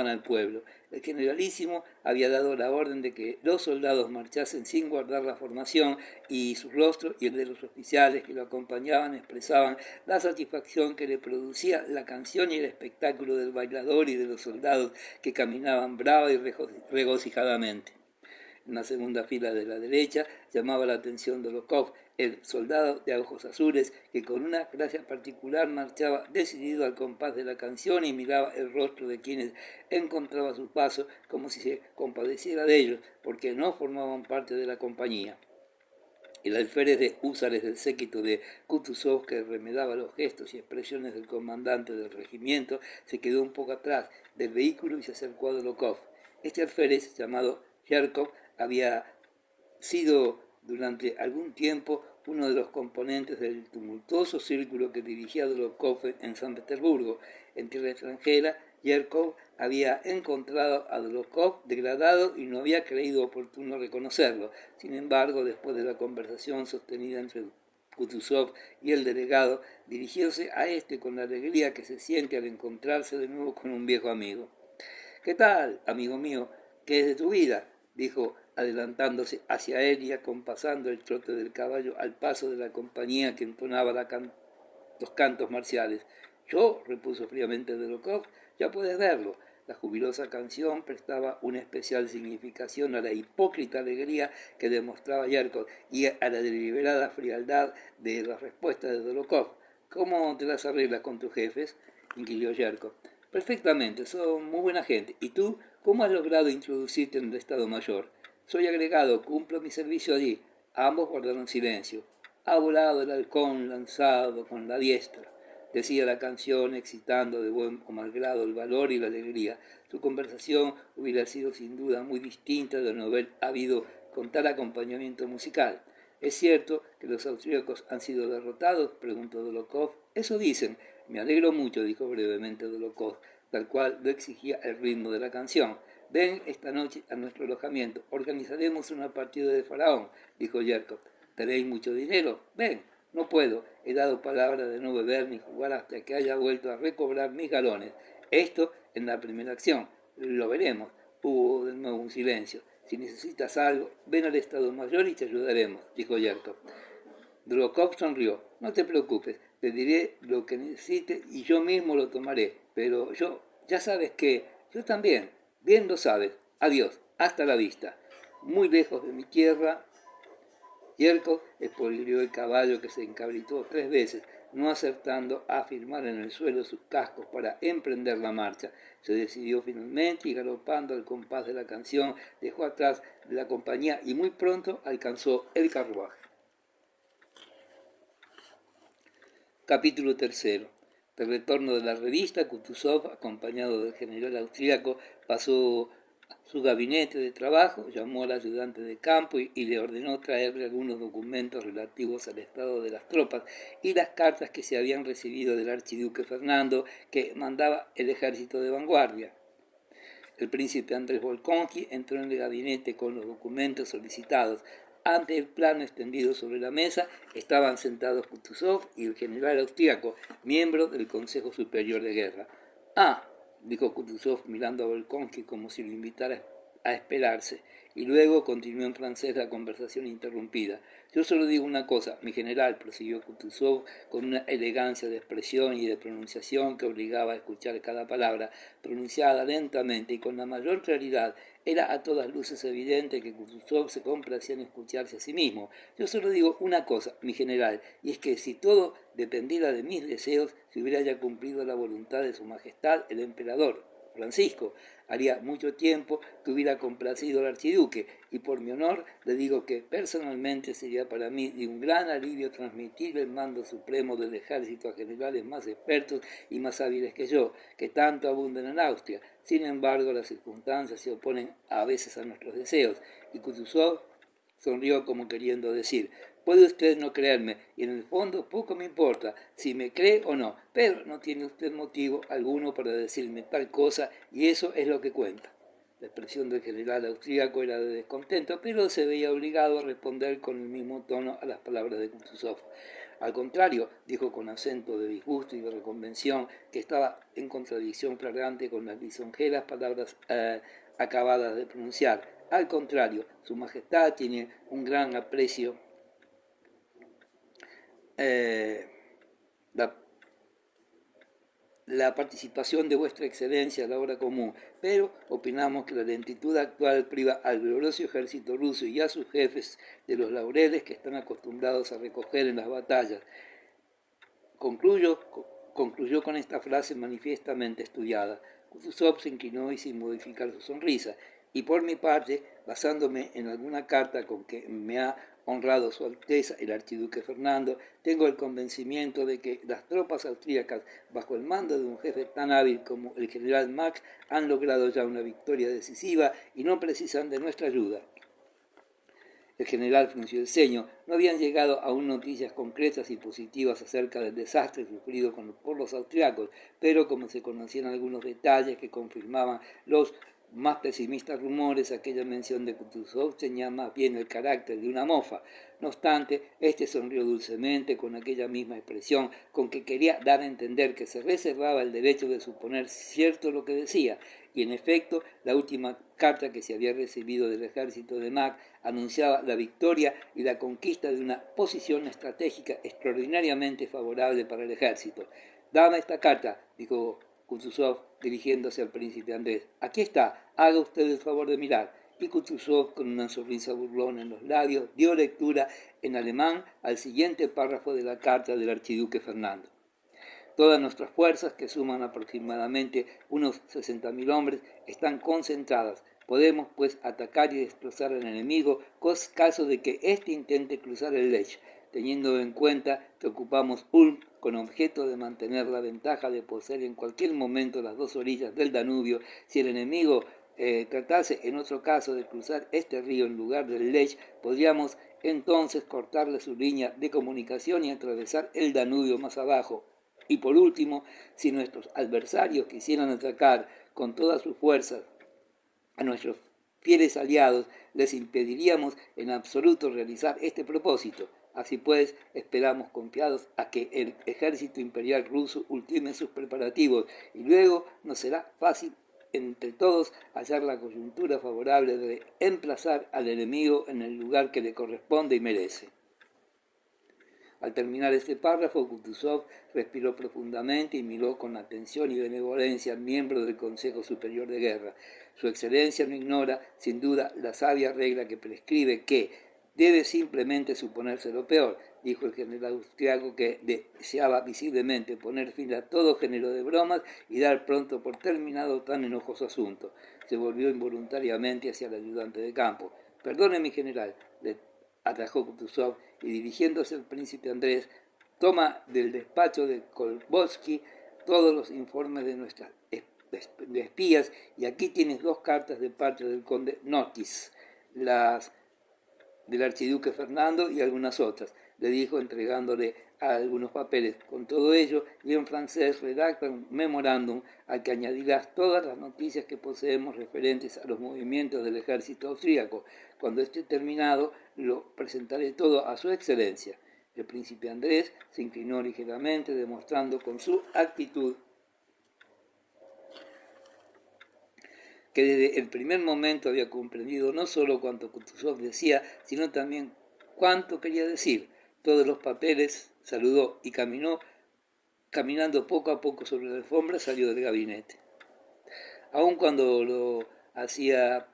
al pueblo. El generalísimo había dado la orden de que los soldados marchasen sin guardar la formación y su rostro y el de los oficiales que lo acompañaban expresaban la satisfacción que le producía la canción y el espectáculo del bailador y de los soldados que caminaban brava y regocijadamente. En la segunda fila de la derecha llamaba la atención Dolokhov, el soldado de ojos azules, que con una gracia particular marchaba decidido al compás de la canción y miraba el rostro de quienes encontraba a su paso como si se compadeciera de ellos, porque no formaban parte de la compañía. El alférez de húsares del séquito de Kutuzov, que remedaba los gestos y expresiones del comandante del regimiento, se quedó un poco atrás del vehículo y se acercó a Dolokhov. Este alférez, llamado Yerkov, había sido durante algún tiempo uno de los componentes del tumultuoso círculo que dirigía Dolokhov en San Petersburgo. En tierra extranjera, Yerkov había encontrado a Dolokhov degradado y no había creído oportuno reconocerlo. Sin embargo, después de la conversación sostenida entre Kutuzov y el delegado, dirigióse a este con la alegría que se siente al encontrarse de nuevo con un viejo amigo. «¿Qué tal, amigo mío? ¿Qué es de tu vida?», dijo, adelantándose hacia él y acompasando el trote del caballo al paso de la compañía que entonaba los cantos marciales. «Yo», repuso fríamente Dolokhov, «ya puedes verlo». La jubilosa canción prestaba una especial significación a la hipócrita alegría que demostraba Yerkov y a la deliberada frialdad de las respuestas de Dolokhov. «¿Cómo te las arreglas con tus jefes?», inquirió Yerkov. «Perfectamente, son muy buena gente. ¿Y tú, cómo has logrado introducirte en el Estado Mayor?». «Soy agregado, cumplo mi servicio allí». Ambos guardaron silencio. «Ha volado el halcón lanzado con la diestra», decía la canción, excitando de buen o mal grado el valor y la alegría. Su conversación hubiera sido sin duda muy distinta de no haber habido con tal acompañamiento musical. «¿Es cierto que los austríacos han sido derrotados?», preguntó Dolokhov. «Eso dicen». «Me alegro mucho», dijo brevemente Dolokhov, tal cual lo exigía el ritmo de la canción. «Ven esta noche a nuestro alojamiento. Organizaremos una partida de faraón», dijo Yerkov. «¿Tenéis mucho dinero?». «Ven». «No puedo. He dado palabra de no beber ni jugar hasta que haya vuelto a recobrar mis galones. Esto en la primera acción. Lo veremos». Hubo de nuevo un silencio. «Si necesitas algo, ven al Estado Mayor y te ayudaremos», dijo Yerkov. Dolokhov sonrió. «No te preocupes, te diré lo que necesites y yo mismo lo tomaré. Pero ya sabes que, yo también, bien lo sabes. Adiós, hasta la vista». Muy lejos de mi tierra, Yerkov espolió el caballo que se encabritó 3 veces, no acertando a firmar en el suelo sus cascos para emprender la marcha. Se decidió finalmente y galopando al compás de la canción dejó atrás de la compañía y muy pronto alcanzó el carruaje. Capítulo 3. De retorno de la revista, Kutuzov, acompañado del general austríaco, pasó su gabinete de trabajo, llamó al ayudante de campo y le ordenó traerle algunos documentos relativos al estado de las tropas y las cartas que se habían recibido del archiduque Fernando, que mandaba el ejército de vanguardia. El príncipe Andrés Volkonsky entró en el gabinete con los documentos solicitados. Ante el plano extendido sobre la mesa estaban sentados Kutuzov y el general austríaco, miembro del Consejo Superior de Guerra. «Ah», dijo Kutuzov mirando a Volkonsky como si lo invitara a a esperarse. Y luego continuó en francés la conversación interrumpida. Yo solo digo una cosa, mi general, prosiguió Kutuzov con una elegancia de expresión y de pronunciación que obligaba a escuchar cada palabra, pronunciada lentamente y con la mayor claridad. Era a todas luces evidente que Kutuzov se complacía en escucharse a sí mismo. Yo solo digo una cosa, mi general, y es que si todo dependiera de mis deseos, se hubiera ya cumplido la voluntad de su majestad, el emperador Francisco. Haría mucho tiempo que hubiera complacido al archiduque, y por mi honor le digo que personalmente sería para mí de un gran alivio transmitir el mando supremo del ejército a generales más expertos y más hábiles que yo, que tanto abundan en Austria. Sin embargo, las circunstancias se oponen a veces a nuestros deseos, y Kutuzov sonrió como queriendo decir: puede usted no creerme, y en el fondo poco me importa si me cree o no, pero no tiene usted motivo alguno para decirme tal cosa, y eso es lo que cuenta. La expresión del general austríaco era de descontento, pero se veía obligado a responder con el mismo tono a las palabras de Kutuzov. Al contrario, dijo con acento de disgusto y de reconvención, que estaba en contradicción flagrante con las lisonjeras palabras acabadas de pronunciar. Al contrario, su majestad tiene un gran aprecio la participación de vuestra excelencia a la obra común, pero opinamos que la lentitud actual priva al glorioso ejército ruso y a sus jefes de los laureles que están acostumbrados a recoger en las batallas. Concluyó con esta frase manifiestamente estudiada. Kutuzov se inclinó y sin modificar su sonrisa, y por mi parte, basándome en alguna carta con que me ha honrado Su Alteza el archiduque Fernando, tengo el convencimiento de que las tropas austríacas, bajo el mando de un jefe tan hábil como el general Mack, han logrado ya una victoria decisiva y no precisan de nuestra ayuda. El general frunció el ceño. No habían llegado aún noticias concretas y positivas acerca del desastre sufrido por los austriacos, pero como se conocían algunos detalles que confirmaban los más pesimistas rumores, aquella mención de Kutuzov tenía más bien el carácter de una mofa. No obstante, este sonrió dulcemente con aquella misma expresión con que quería dar a entender que se reservaba el derecho de suponer cierto lo que decía, y en efecto, la última carta que se había recibido del ejército de Mack anunciaba la victoria y la conquista de una posición estratégica extraordinariamente favorable para el ejército. Dame esta carta, dijo Kutuzov dirigiéndose al príncipe Andrés. Aquí está, haga usted el favor de mirar. Y Kutuzov, con una sonrisa burlona en los labios, dio lectura en alemán al siguiente párrafo de la carta del archiduque Fernando. Todas nuestras fuerzas, que suman aproximadamente unos 60.000 hombres, están concentradas. Podemos, pues, atacar y destrozar al enemigo, caso de que éste intente cruzar el Lech, teniendo en cuenta que ocupamos Ulm con objeto de mantener la ventaja de poseer en cualquier momento las dos orillas del Danubio. Si el enemigo tratase en otro caso de cruzar este río en lugar del Lech, podríamos entonces cortarle su línea de comunicación y atravesar el Danubio más abajo. Y por último, si nuestros adversarios quisieran atacar con todas sus fuerzas a nuestros fieles aliados, les impediríamos en absoluto realizar este propósito. Así pues, esperamos confiados a que el ejército imperial ruso ultime sus preparativos y luego nos será fácil entre todos hallar la coyuntura favorable de emplazar al enemigo en el lugar que le corresponde y merece. Al terminar este párrafo, Kutuzov respiró profundamente y miró con atención y benevolencia al miembro del Consejo Superior de Guerra. Su excelencia no ignora, sin duda, la sabia regla que prescribe que debe simplemente suponerse lo peor, dijo el general austriaco, que deseaba visiblemente poner fin a todo género de bromas y dar pronto por terminado tan enojoso asunto. Se volvió involuntariamente hacia el ayudante de campo. Perdone, mi general, le atajó Kutuzov, y dirigiéndose al príncipe Andrés, toma del despacho de Kolbosky todos los informes de nuestras espías, y aquí tienes 2 cartas de parte del conde Notis, las del archiduque Fernando y algunas otras, le dijo entregándole algunos papeles. Con todo ello, y en francés redacta un memorándum al que añadirás todas las noticias que poseemos referentes a los movimientos del ejército austríaco. Cuando esté terminado, lo presentaré todo a su excelencia. El príncipe Andrés se inclinó ligeramente, demostrando con su actitud que desde el primer momento había comprendido no solo cuanto Kutuzov decía, sino también cuánto quería decir. Todos los papeles, saludó y caminando poco a poco sobre la alfombra, salió del gabinete. Aun cuando hacía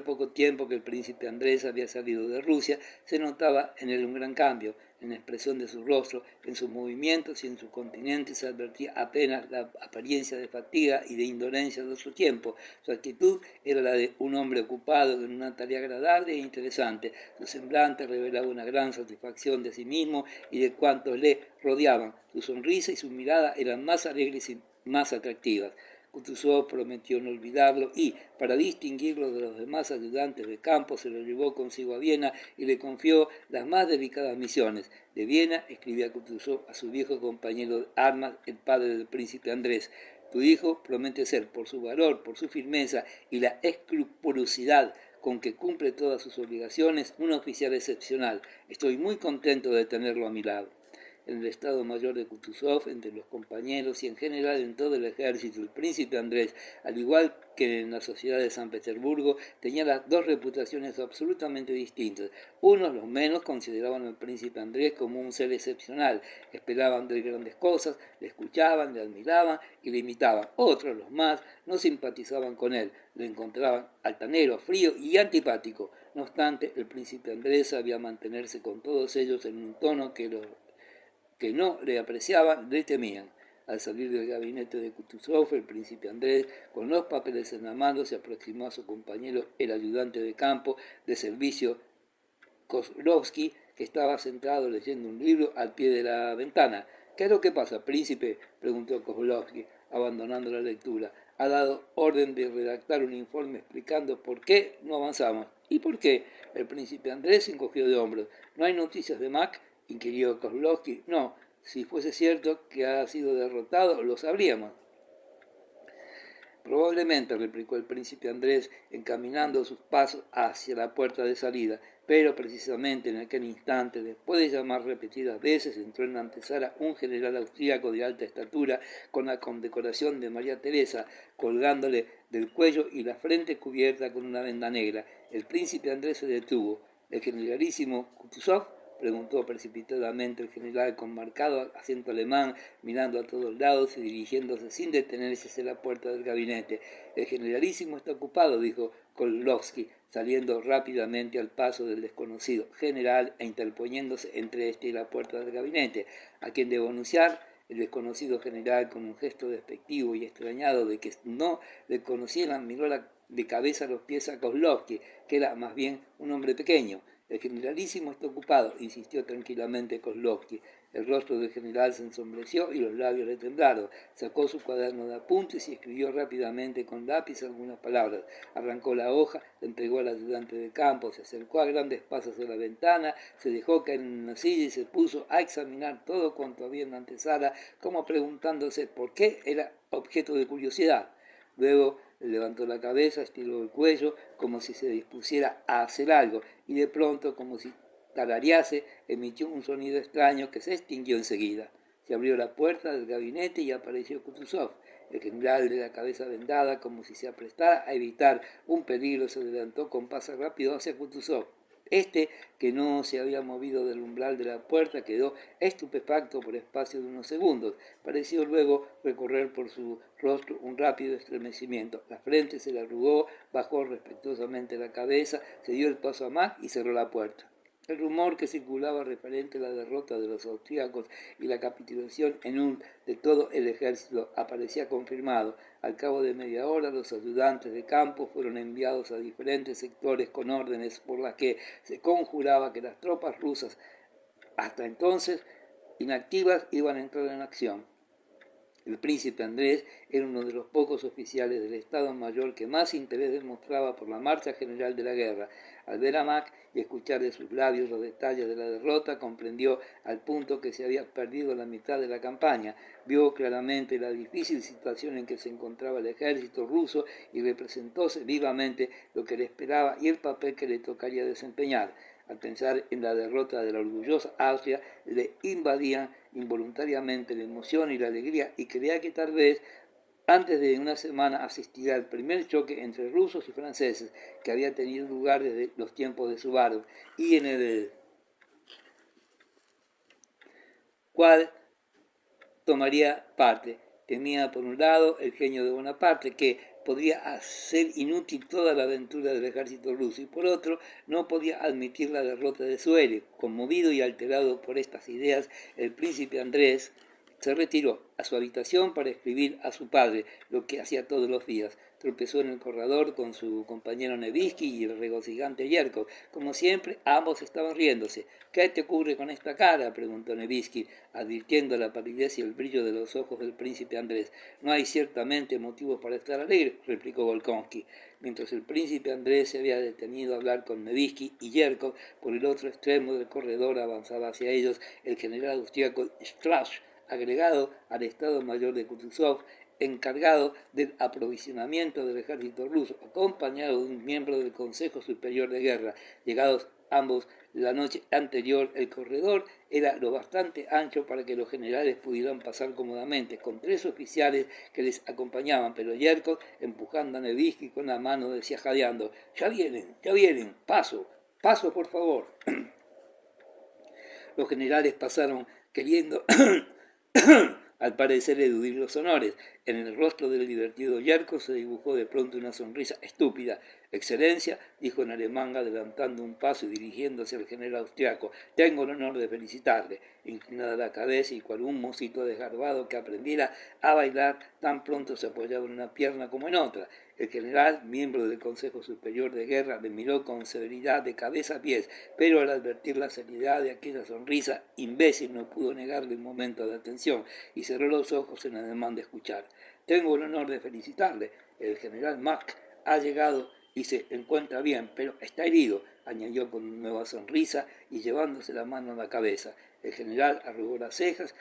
poco tiempo que el príncipe Andrés había salido de Rusia, se notaba en él un gran cambio. En la expresión de su rostro, en sus movimientos y en su continente se advertía apenas la apariencia de fatiga y de indolencia de su tiempo. Su actitud era la de un hombre ocupado en una tarea agradable e interesante. Su semblante revelaba una gran satisfacción de sí mismo y de cuantos le rodeaban. Su sonrisa y su mirada eran más alegres y más atractivas. Kutuzov prometió no olvidarlo y, para distinguirlo de los demás ayudantes de campo, se lo llevó consigo a Viena y le confió las más delicadas misiones. De Viena escribía Kutuzov a su viejo compañero de armas, el padre del príncipe Andrés: tu hijo promete ser, por su valor, por su firmeza y la escrupulosidad con que cumple todas sus obligaciones, un oficial excepcional. Estoy muy contento de tenerlo a mi lado. En el Estado Mayor de Kutuzov, entre los compañeros y en general en todo el ejército, el príncipe Andrés, al igual que en la sociedad de San Petersburgo, tenía las dos reputaciones absolutamente distintas. Unos, los menos, consideraban al príncipe Andrés como un ser excepcional, esperaban de grandes cosas, le escuchaban, le admiraban y le imitaban. Otros, los más, no simpatizaban con él, lo encontraban altanero, frío y antipático. No obstante, el príncipe Andrés sabía mantenerse con todos ellos en un tono que no le apreciaban, le temían. Al salir del gabinete de Kutuzov, el príncipe Andrés, con los papeles en la mano, se aproximó a su compañero, el ayudante de campo de servicio Kozlovsky, que estaba sentado leyendo un libro al pie de la ventana. ¿Qué es lo que pasa, príncipe?, preguntó Kozlovsky, abandonando la lectura. Ha dado orden de redactar un informe explicando por qué no avanzamos. ¿Y por qué? El príncipe Andrés se encogió de hombros. ¿No hay noticias de Mack?, inquirió Kozlovsky. No, si fuese cierto que ha sido derrotado, lo sabríamos. Probablemente, replicó el príncipe Andrés, encaminando sus pasos hacia la puerta de salida, pero precisamente en aquel instante, después de llamar repetidas veces, entró en la antesala un general austríaco de alta estatura con la condecoración de María Teresa colgándole del cuello y la frente cubierta con una venda negra. El príncipe Andrés se detuvo. El generalísimo Kutuzov, preguntó precipitadamente el general con marcado acento alemán, mirando a todos lados y dirigiéndose sin detenerse hacia la puerta del gabinete. El generalísimo está ocupado, dijo Kozlovsky, saliendo rápidamente al paso del desconocido general e interponiéndose entre este y la puerta del gabinete. ¿A quién debo anunciar? El desconocido general, con un gesto despectivo y extrañado de que no le conocieran, miró de cabeza a los pies a Kozlovsky, que era más bien un hombre pequeño. El generalísimo está ocupado, insistió tranquilamente Kozlovsky. El rostro del general se ensombreció y los labios le temblaron. Sacó su cuaderno de apuntes y escribió rápidamente con lápiz algunas palabras. Arrancó la hoja, la entregó al ayudante de campo, se acercó a grandes pasos a la ventana, se dejó caer en una silla y se puso a examinar todo cuanto había en la antesala, como preguntándose por qué era objeto de curiosidad. Luego levantó la cabeza, estiró el cuello, como si se dispusiera a hacer algo, y de pronto, como si tararease, emitió un sonido extraño que se extinguió enseguida. Se abrió la puerta del gabinete y apareció Kutuzov. El general, de la cabeza vendada, como si se aprestara a evitar un peligro, se adelantó con paso rápido hacia Kutuzov. Este, que no se había movido del umbral de la puerta, quedó estupefacto por espacio de unos segundos. Pareció luego recorrer por su rostro un rápido estremecimiento. La frente se le arrugó, bajó respetuosamente la cabeza, se dio el paso a Mack y cerró la puerta. El rumor que circulaba referente a la derrota de los austríacos y la capitulación de todo el ejército aparecía confirmado. Al cabo de media hora, los ayudantes de campo fueron enviados a diferentes sectores con órdenes por las que se conjuraba que las tropas rusas, hasta entonces inactivas, iban a entrar en acción. El príncipe Andrés era uno de los pocos oficiales del Estado Mayor que más interés demostraba por la marcha general de la guerra. Al ver a Mack y escuchar de sus labios los detalles de la derrota, comprendió al punto que se había perdido la mitad de la campaña. Vio claramente la difícil situación en que se encontraba el ejército ruso y representóse vivamente lo que le esperaba y el papel que le tocaría desempeñar. Al pensar en la derrota de la orgullosa Austria, le invadían involuntariamente la emoción y la alegría, y creía que tal vez Antes de una semana asistía al primer choque entre rusos y franceses que había tenido lugar desde los tiempos de Suvarov y en el cual tomaría parte. Tenía por un lado el genio de Bonaparte, que podría hacer inútil toda la aventura del ejército ruso, y por otro no podía admitir la derrota de su héroe. Conmovido y alterado por estas ideas, el príncipe Andrés se retiró a su habitación para escribir a su padre, lo que hacía todos los días. Tropezó en el corredor con su compañero Nevsky y el regocijante Yerkov. Como siempre, ambos estaban riéndose. ¿Qué te ocurre con esta cara?, preguntó Nevsky, advirtiendo la palidez y el brillo de los ojos del príncipe Andrés. No hay ciertamente motivos para estar alegre, replicó Volkonsky. Mientras el príncipe Andrés se había detenido a hablar con Nevsky y Yerkov, por el otro extremo del corredor avanzaba hacia ellos el general austriaco Strauss, agregado al Estado Mayor de Kutuzov, encargado del aprovisionamiento del ejército ruso, acompañado de un miembro del Consejo Superior de Guerra. Llegados ambos la noche anterior, el corredor era lo bastante ancho para que los generales pudieran pasar cómodamente, con 3 oficiales que les acompañaban, pero Yerkov, empujando a Nevsky con la mano, decía jadeando: ya vienen, paso, por favor. Los generales pasaron queriendo al parecer eludir los honores. En el rostro del divertido Yerkov se dibujó de pronto una sonrisa estúpida. Excelencia, dijo en alemán, adelantando un paso y dirigiéndose al general austriaco, tengo el honor de felicitarle. Inclinada la cabeza y cual un mocito desgarbado que aprendiera a bailar, tan pronto se apoyaba en una pierna como en otra. El general, miembro del Consejo Superior de Guerra, le miró con severidad de cabeza a pies, pero al advertir la seriedad de aquella sonrisa imbécil no pudo negarle un momento de atención y cerró los ojos en ademán de escuchar. Tengo el honor de felicitarle. El general Mack ha llegado y se encuentra bien, pero está herido, añadió con una nueva sonrisa y llevándose la mano a la cabeza. El general arrugó las cejas,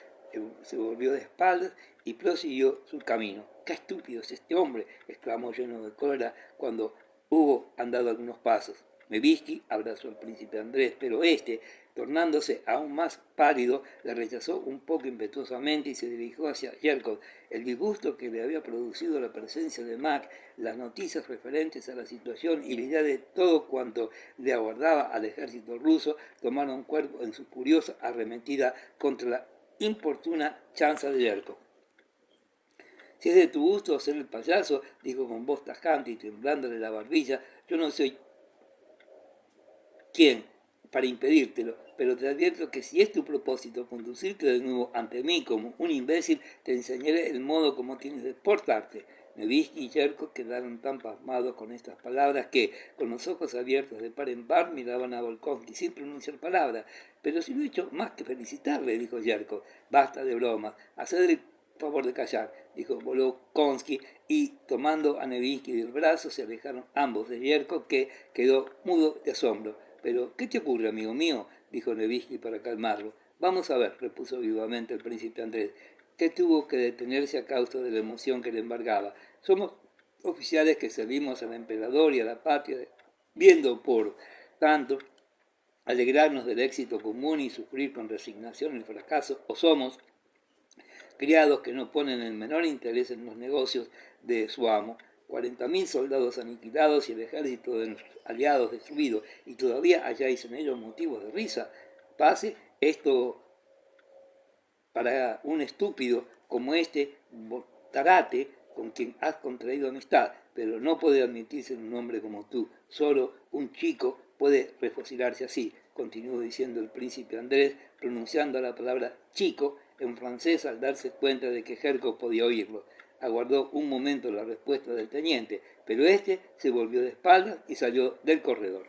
se volvió de espaldas y prosiguió su camino. ¡Qué estúpido es este hombre!, exclamó lleno de cólera cuando hubo andado algunos pasos. Nevsky abrazó al príncipe Andrés, pero este, tornándose aún más pálido, le rechazó un poco impetuosamente y se dirigió hacia Yerkov. El disgusto que le había producido la presencia de Mack, las noticias referentes a la situación y la idea de todo cuanto le aguardaba al ejército ruso tomaron cuerpo en su furiosa arremetida contra la importuna chanza de Yerkov. Si es de tu gusto hacer el payaso, dijo con voz tajante y temblándole la barbilla, yo no soy quien para impedírtelo, pero te advierto que si es tu propósito conducirte de nuevo ante mí como un imbécil, te enseñaré el modo como tienes de portarte. Nevsky y Yerkov quedaron tan pasmados con estas palabras que, con los ojos abiertos de par en par, miraban a Volkonsky sin pronunciar palabra. Pero si no he hecho más que felicitarle, dijo Yerkov. Basta de bromas, haced el favor de callar, dijo Volkonsky, y tomando a Nevsky del brazo se alejaron ambos de Yerkov, que quedó mudo de asombro. «¿Pero qué te ocurre, amigo mío?», dijo Nevsky para calmarlo. «Vamos a ver», repuso vivamente el príncipe Andrés, que tuvo que detenerse a causa de la emoción que le embargaba. «Somos oficiales que servimos al emperador y a la patria, viendo por tanto alegrarnos del éxito común y sufrir con resignación el fracaso, o somos criados que no ponen el menor interés en los negocios de su amo. 40.000 soldados aniquilados y el ejército de nuestros aliados destruido, y todavía halláis en ellos motivos de risa. Pase esto para un estúpido como este Tarate, con quien has contraído amistad, pero no puede admitirse en un hombre como tú. Solo un chico puede refocilarse así, continuó diciendo el príncipe Andrés, pronunciando la palabra chico en francés al darse cuenta de que Yerkov podía oírlo. Aguardó un momento la respuesta del teniente, pero éste se volvió de espaldas y salió del corredor.